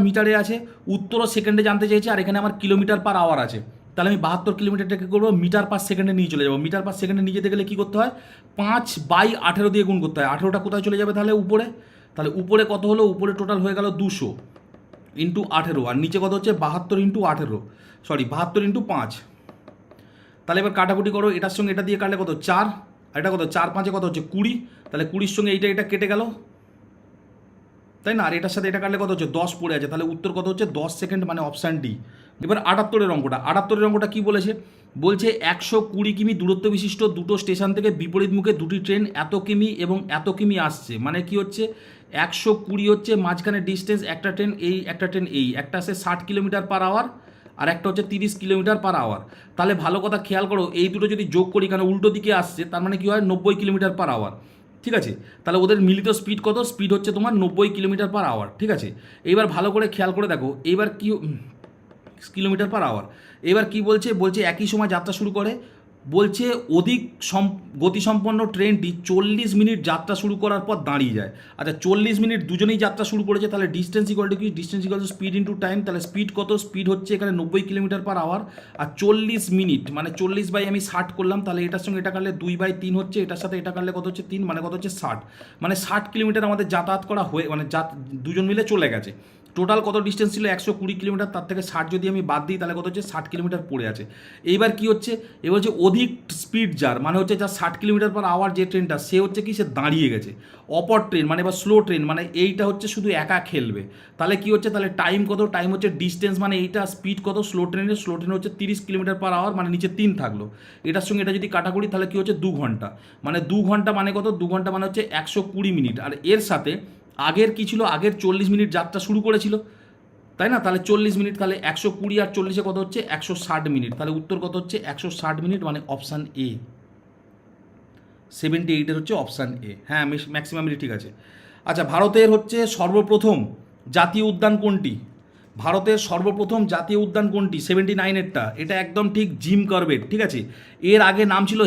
মিটারে আছে, উত্তরও সেকেন্ডে জানতে চেয়েছে, আর এখানে আমার কিলোমিটার পার আওয়ার আছে, তাহলে আমি 72 কিলোমিটারটাকে করবো মিটার পার সেকেন্ডে নিয়ে চলে যাবো। মিটার পার সেকেন্ডে নিয়ে যেতে গেলে কী করতে হয় 5/18 দিয়ে গুণ করতে হয়, 18টা কোথায় চলে যাবে তাহলে উপরে, তাহলে উপরে কত হলো, উপরে টোটাল হয়ে গেল 200 ইন্টু 18, আর নিচে কত হচ্ছে 72 ইন্টু 18, 72 ইন্টু 5। তাহলে এবার কাটাকুটি করো, এটার সঙ্গে এটা দিয়ে কাটলে কত 4, আর এটা কত 4 5 কত হচ্ছে 20, তাহলে 20-র সঙ্গে এটা কেটে গেল, তাই না, আর এটার সাথে এটা কাটলে কত হচ্ছে 10 পড়ে আছে, তাহলে উত্তর কত হচ্ছে 10 সেকেন্ড, মানে অপশান ডি। এবার 78-এর অঙ্কটা কি বলেছে, 120 কিমি দূরত্ব বিশিষ্ট দুটো স্টেশন থেকে বিপরীত মুখে দুটি ট্রেন এত কিমি এবং এত কিমি আসছে, মানে কি হচ্ছে 120 হচ্ছে মাঝখানে ডিস্টেন্স, একটা ট্রেন একটা আছে 60 কিলোমিটার পার আওয়ার, আর একটা হচ্ছে 30 কিলোমিটার পার আওয়ার। তাহলে ভালো কথা খেয়াল করো, এই দুটো যদি যোগ করি, কারণ উল্টো দিকে আসছে, তার মানে কি হয় 90 কিলোমিটার পার আওয়ার, ঠিক আছে। তাহলে ওদের মিলিত স্পিড কত, স্পিড হচ্ছে তোমার 90 কিলোমিটার পার আওয়ার, ঠিক আছে। এইবার ভালো করে খেয়াল করে দেখো, এইবার কি কিলোমিটার পার আওয়ার, এবার কি বলছে একই সময় যাত্রা শুরু করে, বলছে অধিক গতিসম্পন্ন ট্রেনটি 40 মিনিট যাত্রা শুরু করার পর দাঁড়িয়ে যায়। আচ্ছা 40 মিনিট দুজনেই যাত্রা শুরু করেছে, তাহলে ডিস্টেন্স ইকুয়াল টু কি, distance equal to speed into time, তাহলে স্পিড কত, স্পিড হচ্ছে এখানে 90 কিলোমিটার পার আওয়ার, আর 40 মিনিট মানে 40 বাই আমি 60 করলাম, তাহলে এটার সঙ্গে এটা কাটলে 2/3 হচ্ছে, এটার সাথে এটা কাটলে কত হচ্ছে 3, মানে কত হচ্ছে 60, মানে 60 কিলোমিটার আমাদের যাতায়াত করা হয়ে, মানে দুজন মিলে চলে গেছে। টোটাল কত ডিস্টেন্স ছিল 120 কিলোমিটার, তার থেকে 60 যদি আমি বাদ দিই তাহলে কত হচ্ছে 60 কিলোমিটার পড়ে আছে। এইবার কি হচ্ছে, এবার হচ্ছে অধিক স্পিড যার, মানে হচ্ছে যার 60 কিলোমিটার পার আওয়ার যে ট্রেনটা, সে হচ্ছে কি সে দাঁড়িয়ে গেছে। অপর ট্রেন মানে বা স্লো ট্রেন মানে এইটা হচ্ছে শুধু একা খেলবে, তাহলে কি হচ্ছে, তাহলে টাইম কত, টাইম হচ্ছে ডিস্টেন্স মানে এইটা, স্পিড কত স্লো ট্রেন হচ্ছে 30 কিলোমিটার পার আওয়ার, মানে নিচে 3 থাকলো, এটার সঙ্গে এটা যদি কাটাকুটি তাহলে কি হচ্ছে 2 ঘন্টা, মানে 2 ঘন্টা মানে কত, 2 ঘন্টা মানে হচ্ছে 120 মিনিট, আর এর সাথে আগের কি ছিল, আগের 40 মিনিট যাত্রা শুরু করেছিল, তাই না, তাহলে 40 মিনিট, তাহলে 120 আর 40-এ কত হচ্ছে 160 মিনিট, তাহলে উত্তর কত হচ্ছে 160 মিনিট, মানে অপশান এ 78-এর হচ্ছে অপশান এ। হ্যাঁ ম্যাক্সিমামলি ঠিক আছে। আচ্ছা ভারতের হচ্ছে সর্বপ্রথম জাতীয় উদ্যান কোনটি, 79-এরটা, এটা একদম ঠিক জিম করবেট, ঠিক আছে। এর আগে নাম ছিল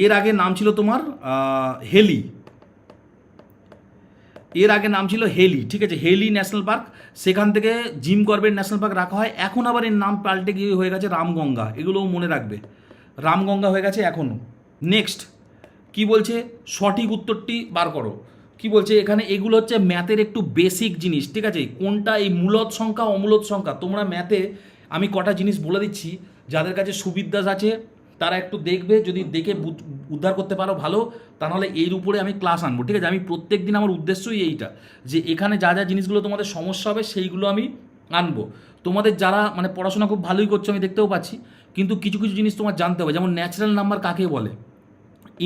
এর আগে নাম ছিল তোমার হেলি, ঠিক আছে, হেলি ন্যাশনাল পার্ক, সেখান থেকে জিম করবেট ন্যাশনাল পার্ক রাখা হয়, এখন আবার এর নাম পাল্টে গিয়ে হয়ে গেছে রামগঙ্গা, এগুলোও মনে রাখবে, রামগঙ্গা হয়ে গেছে এখনও। নেক্সট কি বলছে, সঠিক উত্তরটি বার করো। কি বলছে এখানে, এগুলো হচ্ছে ম্যাথের একটু বেসিক জিনিস, ঠিক আছে, কোনটা এই মূলদ সংখ্যা অমূলদ সংখ্যা, তোমরা ম্যাথে আমি কটা জিনিস বলে দিচ্ছি, যাদের কাছে সুবিধাস আছে তারা একটু দেখবে, যদি দেখে উদ্ধার করতে পারো ভালো, তাহলে এর উপরে আমি ক্লাস আনবো, ঠিক আছে। আমি প্রত্যেক দিন আমার উদ্দেশ্যই এইটা, যে এখানে যা যা জিনিসগুলো তোমাদের সমস্যা হবে সেইগুলো আমি আনবো। তোমাদের যারা মানে পড়াশোনা খুব ভালোই করছো আমি দেখতেও পাচ্ছি, কিন্তু কিছু কিছু জিনিস তোমার জানতে হবে, যেমন ন্যাচারাল নাম্বার কাকে বলে,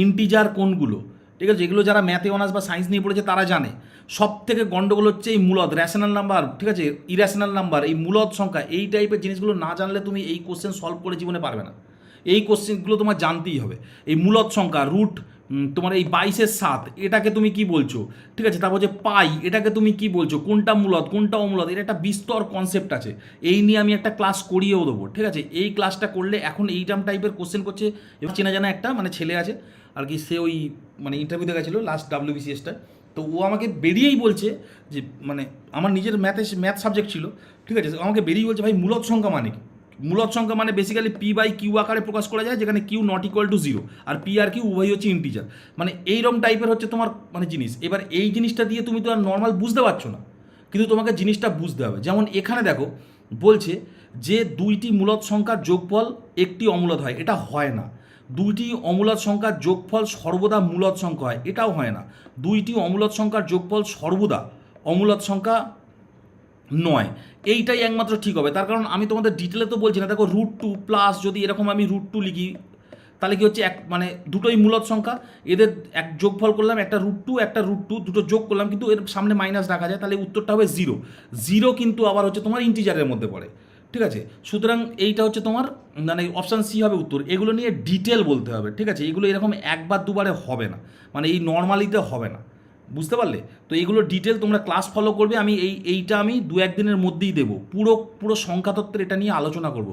ইন্টিজার কোনগুলো, ঠিক আছে, এগুলো যারা ম্যাথে অনার্স বা সায়েন্স নিয়ে পড়েছে তারা জানে। সব থেকে গন্ডগোল হচ্ছে এই মূলদ, র্যাশনাল নাম্বার, ঠিক আছে, ইর্যাশনাল নাম্বার, এই মূলদ সংখ্যা, এই টাইপের জিনিসগুলো না জানলে তুমি এই কোশ্চেন সলভ করে জীবনে পারবে না। এই কোশ্চেনগুলো তোমার জানতেই হবে। এই মূলদ সংখ্যা রুট তোমার এই 22/7 এটাকে তুমি কি বলছো, ঠিক আছে, তারপর যে পাই এটাকে তুমি কি বলছো, কোনটা মূলদ কোনটা অমূলদ, এটা একটা বিস্তর কনসেপ্ট আছে, এই নিয়ে আমি একটা ক্লাস করিয়েও দেবো, ঠিক আছে। এই ক্লাসটা করলে এখন এইরকম টাইপের কোশ্চেন করছে, এবার চেনা জানা একটা মানে ছেলে আছে আর কি, সে ওই মানে ইন্টারভিউতে গেছিলো লাস্ট WBCSটা, তো ও আমাকে বেরিয়েই বলছে যে মানে আমার নিজের ম্যাথ সাবজেক্ট ছিল, ঠিক আছে, আমাকে বেরিয়ে বলছে ভাই মূলদ সংখ্যা মানে কি, মূলদ সংখ্যা মানে বেসিক্যালি পি বাই কিউ আকারে প্রকাশ করা যায়, যেখানে Q not equal to zero, আর পি আর কিউ উভয় হচ্ছে ইন্টিজার। মানে এইরকম টাইপের হচ্ছে তোমার মানে জিনিস। এবার এই জিনিসটা দিয়ে তুমি তো আর নর্মাল বুঝতে পারছো না, কিন্তু তোমাকে জিনিসটা বুঝতে হবে। যেমন এখানে দেখো বলছে যে দুইটি মূলদ সংখ্যার যোগফল একটি অমূলদ হয়, এটা হয় না। দুইটি অমূলদ সংখ্যার যোগফল সর্বদা মূলদ সংখ্যা হয়, এটাও হয় না। দুইটি অমূলদ সংখ্যার যোগফল সর্বদা অমূলদ সংখ্যা নয়, এইটাই একমাত্র ঠিক হবে। তার কারণ আমি তোমাদের ডিটেলে তো বলছি না। দেখো √2 প্লাস যদি এরকম আমি √2 লিখি, তাহলে কি হচ্ছে, এক মানে দুটোই মূলদ সংখ্যা, এদের এক যোগফল করলাম, একটা √2 একটা √2, দুটো যোগ করলাম, কিন্তু এর সামনে মাইনাস রাখা যায়, তাহলে উত্তরটা হবে 0। 0 কিন্তু আবার হচ্ছে তোমার ইন্টিজারের মধ্যে পড়ে, ঠিক আছে। সুতরাং এইটা হচ্ছে তোমার মানে অপশান সি হবে উত্তর। এগুলো নিয়ে ডিটেল বলতে হবে, ঠিক আছে। এগুলো এরকম একবার দুবারে হবে না, মানে এই নর্মালিতে হবে না, বুঝতে পারলে? তো এইগুলো ডিটেল তোমরা ক্লাস ফলো করবে। আমি এইটা আমি 2-1 দিনের মধ্যেই দেবো, পুরো সংখ্যাতত্ত্বের এটা নিয়ে আলোচনা করব।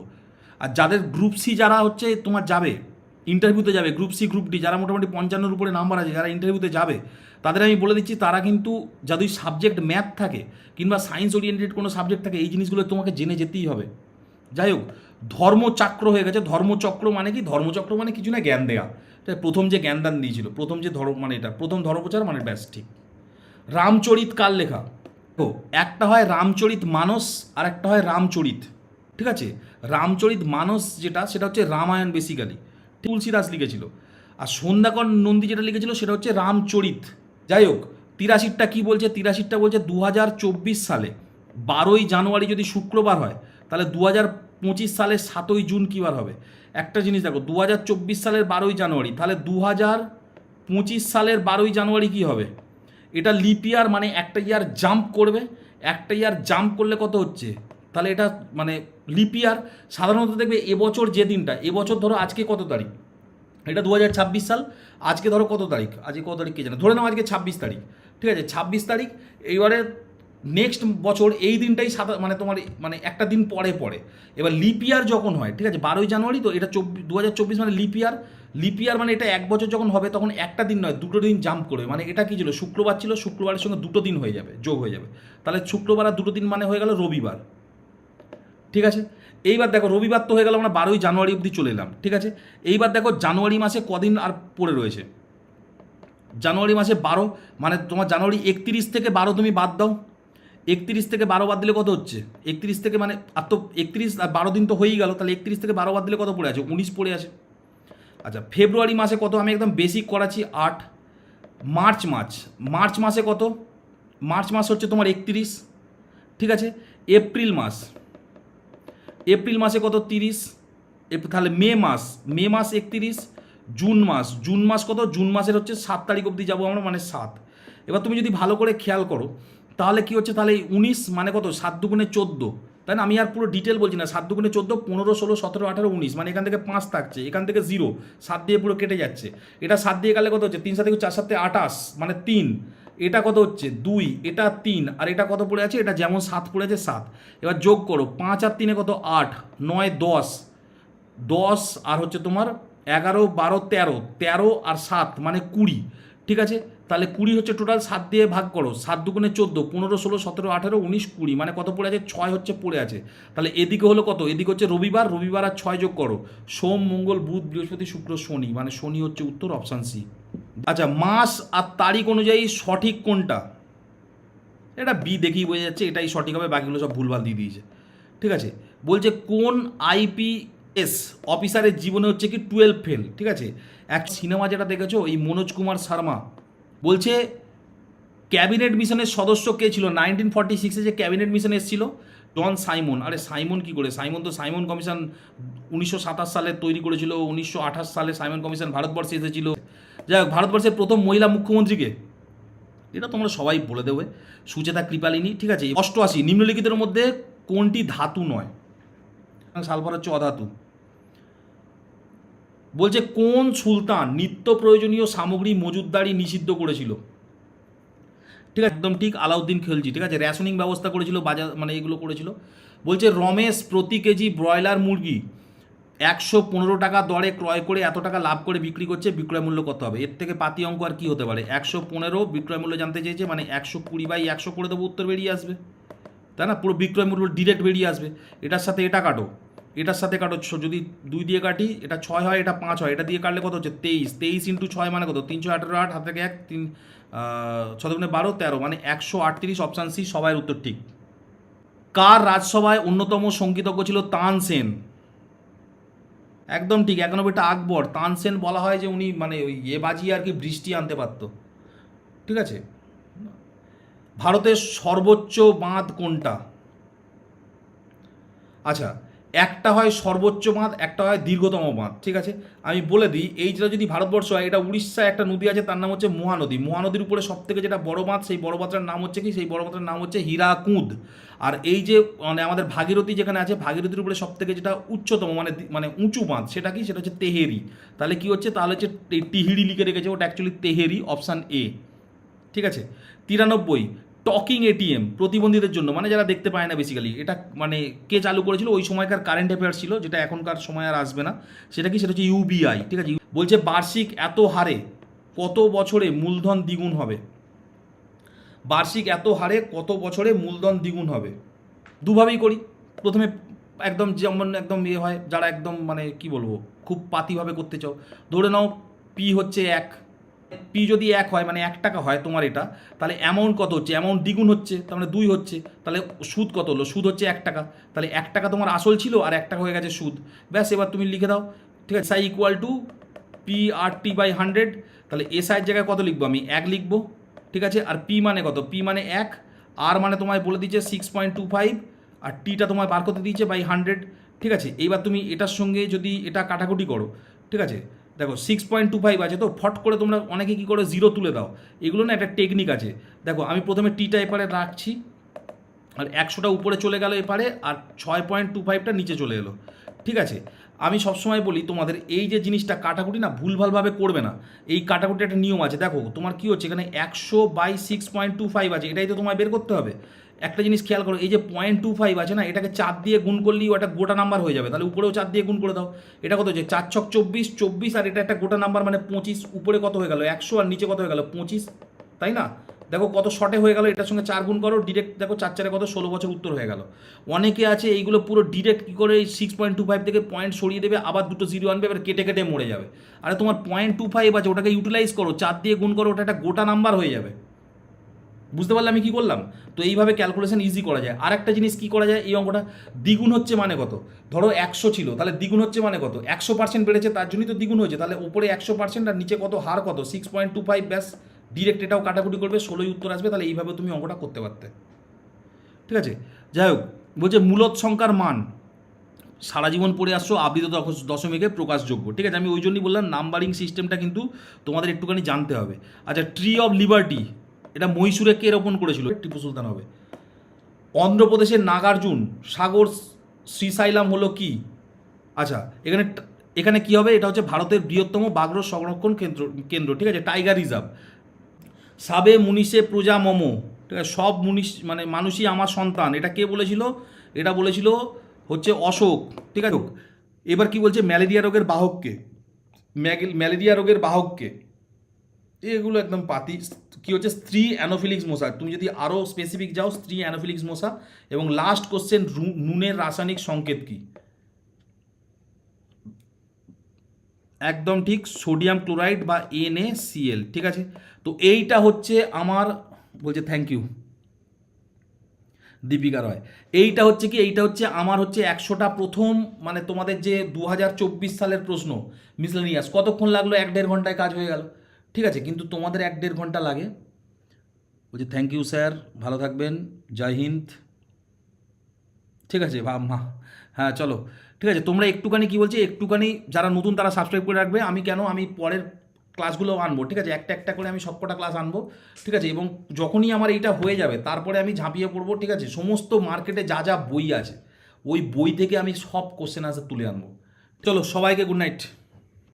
আর যাদের গ্রুপ সি যারা হচ্ছে তোমার যাবে ইন্টারভিউতে যাবে, গ্রুপ সি গ্রুপ ডি যারা মোটামুটি 55-এর উপরে নাম্বার আছে, যারা ইন্টারভিউতে যাবে, তাদের আমি বলে দিচ্ছি, তারা কিন্তু যদি সাবজেক্ট ম্যাথ থাকে কিংবা সায়েন্স ওরিয়েন্টেড কোনো সাবজেক্ট থাকে, এই জিনিসগুলো তোমাকে জেনে যেতেই হবে। যাই হোক, ধর্মচক্র হয়ে গেছে। ধর্মচক্র মানে কি? ধর্মচক্র মানে কিছু না, জ্ঞান দেয়া। প্রথম যে জ্ঞানদান দিয়েছিল, প্রথম যে ধর্ম মানে এটা প্রথম ধর্মপ্রচার মানে ব্যাস ঠিক। রামচরিত কার লেখা? ও একটা হয় রামচরিত মানস আর একটা হয় রামচরিত, ঠিক আছে। রামচরিত মানস যেটা, সেটা হচ্ছে রামায়ণ বেসিক্যালি, তুলসীদাস লিখেছিল। আর সন্ধ্যাকর নন্দী যেটা লিখেছিল সেটা হচ্ছে রামচরিত। যাই হোক, 83টা কী বলছে? 83টা বলছে 2024 সালে 12ই জানুয়ারি যদি শুক্রবার হয়, তাহলে 2025 সালের 7ই জুন কী বার হবে? একটা জিনিস দেখো, 2024 সালের 12ই জানুয়ারি, তাহলে 2025 সালের 12ই জানুয়ারি কী হবে? এটা লিপ ইয়ার, মানে একটা ইয়ার জাম্প করবে। একটা ইয়ার জাম্প করলে কত হচ্ছে? তাহলে এটা মানে লিপ ইয়ার। সাধারণত দেখবে এবছর যে দিনটা, এবছর ধরো আজকে কত তারিখ, এটা 2026 সাল, আজকে ধরো কত তারিখ, আজকে কত তারিখ কে জানে, ধরে নাও আজকে 26 তারিখ, ঠিক আছে, 26 তারিখ। এইবারে নেক্সট বছর এই দিনটাই মানে তোমার মানে একটা দিন পরে পড়ে। এবার লিপ ইয়ার যখন হয়, ঠিক আছে, 12ই জানুয়ারি, তো এটা 2024 মানে লিপ ইয়ার। লিপ ইয়ার মানে এটা এক বছর যখন হবে, তখন একটা দিন নয়, দুটো দিন জাম্প করবে। মানে এটা কি ছিল, শুক্রবার ছিল, শুক্রবারের সঙ্গে দুটো দিন হয়ে যাবে, যোগ হয়ে যাবে। তাহলে শুক্রবার আর দুটো দিন মানে হয়ে গেল রবিবার, ঠিক আছে। এইবার দেখো, রবিবার তো হয়ে গেল, আমরা 12ই জানুয়ারি অবধি চলে এলাম, ঠিক আছে। এইবার দেখো জানুয়ারি মাসে কদিন আর পড়ে রয়েছে। জানুয়ারি মাসে 12, মানে তোমার জানুয়ারি 31 থেকে 12 তুমি বাদ দাও। 31 থেকে 12 বাদ দিলে কত হচ্ছে? 31 থেকে মানে আর তো 31 আর 12 দিন তো হয়েই গেল, তাহলে 31 থেকে 12 বাদ দিলে কত পড়ে আছে? 19 পড়ে আছে। আচ্ছা, ফেব্রুয়ারি মাসে কত? আমি একদম বেসিক করাচ্ছি, 8। মার্চ মাসে কত? মার্চ মাস হচ্ছে তোমার 31, ঠিক আছে। এপ্রিল মাসে কত? 30। তাহলে মে মাস 31। জুন মাস কত? জুন মাসের হচ্ছে 7 তারিখ অবধি যাবো আমরা, মানে 7। এবার তুমি যদি ভালো করে খেয়াল করো, তাহলে কি হচ্ছে, তাহলে 19 মানে কত? 7 দুগুণে 14, তাই না? আমি আর পুরো ডিটেল বলছি না, 7 দুগুণে 14, 15, 16, 17, 18, 19, মানে এখান থেকে 5 থাকছে, এখান থেকে 0, 7 দিয়ে পুরো কেটে যাচ্ছে। এটা 7 দিয়ে গেলে কত হচ্ছে? 3 7 4 7 28, মানে 3। এটা কত হচ্ছে? 2, এটা 3, আর এটা কত পড়ে আছে? এটা যেমন 7 পড়ে আছে 7। এবার যোগ করো, 5 আর 3 কত? 8, 9, 10 আর হচ্ছে তোমার 11, 12, 13 আর 7 মানে 20, ঠিক আছে। তাহলে 20 হচ্ছে টোটাল, 7 দিয়ে ভাগ করো, 7 দুগুণে 14, 15, 16, 17, 18, 19, 20, মানে কত পড়ে আছে? 6 হচ্ছে পড়ে আছে। তাহলে এদিকে হলো কত? এদিকে হচ্ছে রবিবার আর 6 যোগ করো, সোম, মঙ্গল, বুধ, বৃহস্পতি, শুক্র, শনি, মানে শনি হচ্ছে উত্তর, অপশান সি। আচ্ছা, মাস আর তারিখ অনুযায়ী সঠিক কোনটা? এটা বি দেখেই বোঝা যাচ্ছে এটাই সঠিক হবে, বাকিগুলো সব ভুলভাল দিয়ে দিয়েছে, ঠিক আছে। বলছে কোন আইপিএস অফিসারের জীবনে হচ্ছে কি 12 ফেল, ঠিক আছে। এক সিনেমা যেটা দেখেছো, এই মনোজ কুমার শর্মা, বলছে ক্যাবিনেট মিশনের সদস্য কে ছিল 1946-এ, যে ক্যাবিনেট মিশন এসেছিল? জন সাইমন। আরে সাইমন কি করে? সাইমন তো সাইমন কমিশন 1927 সালে তৈরি করেছিল, 1928 সালে সাইমন কমিশন ভারতবর্ষে এসেছিল। যাই হোক, ভারতবর্ষের প্রথম মহিলা মুখ্যমন্ত্রীকে, এটা তোমরা সবাই বলে দেবে, সুচেতা কৃপালিনী, ঠিক আছে। 88 নিম্নলিখিতের মধ্যে কোনটি ধাতু নয়? সালফার হচ্ছে অধাতু। বলছে কোন সুলতান নিত্য প্রয়োজনীয় সামগ্রী মজুতদারি নিষিদ্ধ করেছিল? ঠিক আছে, একদম ঠিক, আলাউদ্দিন খিলজি, ঠিক আছে। রেশনিং ব্যবস্থা করেছিল, বাজার মানে এগুলো করেছিল। বলছে রমেশ প্রতি কেজি ব্রয়লার মুরগি 115 টাকা দরে ক্রয় করে এত টাকা লাভ করে বিক্রি করছে, বিক্রয় মূল্য কত হবে? এর থেকে পাতি অঙ্ক আর কি হতে পারে? 115 বিক্রয় মূল্য জানতে চেয়েছে, মানে 120/100 করে দেবো, উত্তর বেরিয়ে আসবে, তাই না? পুরো বিক্রয় মূল্য ডিরেক্ট বেরিয়ে আসবে। এটার সাথে এটা কাটো, এটার সাথে কাটো, যদি 2 দিয়ে কাটি এটা 6 হয়, এটা 5 হয়, এটা দিয়ে কাটলে কত হচ্ছে 23, 23 ইন্টু 6 মানে কত 318, 8 হাত থেকে 1, 3 6 দুগুণে 12, 13 মানে 138। অপশান সি সবাই উত্তর ঠিক। কার রাজসভায় অন্যতম সঙ্গীতজ্ঞ ছিল তানসেন? একদম ঠিক, 91টা আকবর। তানসেন বলা হয় যে উনি মানে ওই বাজিয়ে আর কি বৃষ্টি আনতে পারতো। ঠিক আছে। ভারতের সর্বোচ্চ বাঁধ কোনটা? আচ্ছা, একটা হয় সর্বোচ্চ বাঁধ, একটা হয় দীর্ঘতম বাঁধ। ঠিক আছে, আমি বলে দিই, এই যেটা যদি ভারতবর্ষ হয়, এটা উড়িষ্যায় একটা নদী আছে, তার নাম হচ্ছে মহানদী। মহানদীর উপরে সব থেকে যেটা বড় বাঁধ, সেই বড় বাঁধটার নাম হচ্ছে কি? সেই বড় বাঁধটার নাম হচ্ছে হীরাকুঁদ। আর এই যে মানে আমাদের ভাগীরথী যেখানে আছে, ভাগীরথীর উপরে সব থেকে যেটা উচ্চতম মানে মানে উঁচু বাঁধ, সেটা কি? সেটা হচ্ছে তেহেরি। তাহলে কি হচ্ছে? তাহলে হচ্ছে টিহিড়ি লিখে রেখেছে, ওটা অ্যাকচুয়ালি তেহেরি। Option A. ঠিক আছে। 93, টকিং এটিএম প্রতিবন্ধীদের জন্য, মানে যারা দেখতে পায় না বেসিক্যালি, এটা মানে কে চালু করেছিল? ওই সময়কার কারেন্ট অ্যাফেয়ার্স ছিল, যেটা এখনকার সময় আর আসবে না। সেটা কি? সেটা হচ্ছে ইউবিআই। ঠিক আছে। বলছে বার্ষিক এত হারে কত বছরে মূলধন দ্বিগুণ হবে? বার্ষিক এত হারে কত বছরে মূলধন দ্বিগুণ হবে? দুভাবেই করি। প্রথমে একদম যেমন একদম ইয়ে হয়, যারা একদম মানে কি বলবো, খুব পাতিভাবে করতে চাও, ধরে নাও পি হচ্ছে 1, পি যদি 1 হয় মানে 1 টাকা হয় তোমার এটা, তাহলে অ্যামাউন্ট কত হচ্ছে? অ্যামাউন্ট দ্বিগুণ হচ্ছে, তার মানে 2 হচ্ছে। তাহলে সুদ কত হলো? সুদ হচ্ছে 1 টাকা। তাহলে 1 টাকা তোমার আসল ছিল, আর 1 টাকা হয়ে গেছে সুদ। ব্যাস, এবার তুমি লিখে দাও। ঠিক আছে, SI ইকুয়াল টু PRT/100। তাহলে SI এর জায়গায় কত লিখবো? আমি 1 লিখবো। ঠিক আছে। আর পি মানে কত? পি মানে 1, আর মানে তোমায় বলে দিচ্ছে 6.25, আর টিটা তোমায় বার করতে দিয়েছে বাই 100। ঠিক আছে। এইবার তুমি এটার সঙ্গে যদি এটা কাটাকুটি করো, ঠিক আছে, দেখো 6.25 আছে, তো ফট করে তোমরা অনেকে কী করে 0 তুলে দাও। এগুলো না একটা টেকনিক আছে। দেখো আমি প্রথমে টিটা এপারে রাখছি, আর 100টা উপরে চলে গেল এপারে, আর 6.25টা নিচে চলে এলো। ঠিক আছে। আমি সবসময় বলি তোমাদের, এই যে জিনিসটা কাটাকুটি না ভুলভালভাবে করবে না। এই কাটাকুটি একটা নিয়ম আছে। দেখো তোমার কী হচ্ছে, এখানে 100/6.25 আছে, এটাই তো তোমায় বের করতে হবে। একটা জিনিস খেয়াল করো, এই যে 0.25 আছে না, এটাকে 4 দিয়ে গুণ করলেই ওটা গোটা নাম্বার হয়ে যাবে। তাহলে উপরেও 4 দিয়ে গুণ করে দাও। এটা কত হচ্ছে? 4 ছক 24, 24, আর এটা একটা গোটা নাম্বার মানে 25। উপরে কত হয়ে গেল? 100, আর নিচে কত হয়ে গেল? 25, তাই না? দেখো কত শর্টে হয়ে গেল। এটার সঙ্গে 4 গুণ করো, ডিরেক্ট দেখো 4 4 কত? 16 বছর উত্তর হয়ে গেল। অনেকে আছে এইগুলো পুরো ডিরেক্ট কী করে 6.25 থেকে পয়েন্ট সরিয়ে দেবে, আবার দুটো 0 আনবে, এবার কেটে কেটে মরে যাবে। আরে তোমার 0.25 আছে, ওটাকে ইউটিলাইজ করো, 4 দিয়ে গুণ করো, ওটা একটা গোটা নাম্বার হয়ে যাবে। বুঝতে পারলে আমি কী করলাম? তো এইভাবে ক্যালকুলেশন ইজি করা যায়। আর একটা জিনিস কী করা যায়, এই অঙ্কটা দ্বিগুণ হচ্ছে মানে কত? ধরো 100 ছিল, তাহলে দ্বিগুণ হচ্ছে মানে কত? 100% বেড়েছে, তার জন্যই তো দ্বিগুণ হয়েছে। তাহলে উপরে 100% আর নিচে কত? হার কত? 6.25। ব্যাস, ডিরেক্ট এটাও কাটাকুটি করবে, 16ই উত্তর আসবে। তাহলে এইভাবে তুমি অঙ্কটা করতে পারতে। ঠিক আছে। যাই হোক, বলছে মূলদ সংখ্যার মান সারা জীবন পড়ে আসছো, আবৃত দশমিকে প্রকাশযোগ্য। ঠিক আছে, আমি ওই জন্যই বললাম নাম্বারিং সিস্টেমটা কিন্তু তোমাদের একটুখানি জানতে হবে। আচ্ছা, ট্রি অফ লিবার্টি এটা মহীশূরে কে রোপণ করেছিল? টিপু সুলতান হবে। অন্ধ্রপ্রদেশের নাগার্জুন সাগর শ্রীশাইলাম হলো কি? আচ্ছা, এখানে এখানে কি হবে? এটা হচ্ছে ভারতের বৃহত্তম বাঘ্র সংরক্ষণ কেন্দ্র। ঠিক আছে, টাইগার রিজার্ভ। সাবে মুনিষে প্রজা মম, ঠিক আছে, সব মুনিশ মানে মানুষই আমার সন্তান, এটা কে বলেছিল? এটা বলেছিল হচ্ছে অশোক। ঠিক আছে। এবার কি বলছে? ম্যালেরিয়া রোগের বাহককে, ম্যালেরিয়া রোগের বাহককে, এগুলো একদম পাতি। কি হচ্ছে? স্ত্রী অ্যানোফিলিক্স মশা। তুমি যদি আরও স্পেসিফিক যাও, স্ত্রী অ্যানোফিলিক্স মশা। এবং লাস্ট কোশ্চেন, নুনের রাসায়নিক সংকেত কি? একদম ঠিক, সোডিয়াম ক্লোরাইড বা NaCl। ঠিক আছে। তো এইটা হচ্ছে আমার, বলছে থ্যাংক ইউ দীপিকা রয়। এইটা হচ্ছে কি? এইটা হচ্ছে আমার হচ্ছে 100টা প্রথম মানে তোমাদের যে 2024 সালের প্রশ্ন মিসলেনিয়াস। কতক্ষণ লাগলো? 1-1.5 ঘন্টায় কাজ হয়ে গেল। ঠিক আছে, কিন্তু তোমাদের 1-1.5 ঘন্টা লাগে। বলছি থ্যাংক ইউ স্যার, ভালো থাকবেন, জয় হিন্দ। ঠিক আছে হ্যাঁ চলো। ঠিক আছে, তোমরা একটুখানি কি বলছি, একটুখানি যারা নতুন তারা সাবস্ক্রাইব করে রাখবে। আমি কেন, আমি পরের ক্লাসগুলো আনবো। ঠিক আছে, একটা একটা করে আমি সবকটা ক্লাস আনবো। ঠিক আছে, এবং যখনই আমার এইটা হয়ে যাবে তারপরে আমি ঝাঁপিয়ে পড়বো। ঠিক আছে, সমস্ত মার্কেটে যা যা বই আছে ওই বই থেকে আমি সব কোশ্চেন আনসার তুলে আনবো। চলো, সবাইকে গুড নাইট।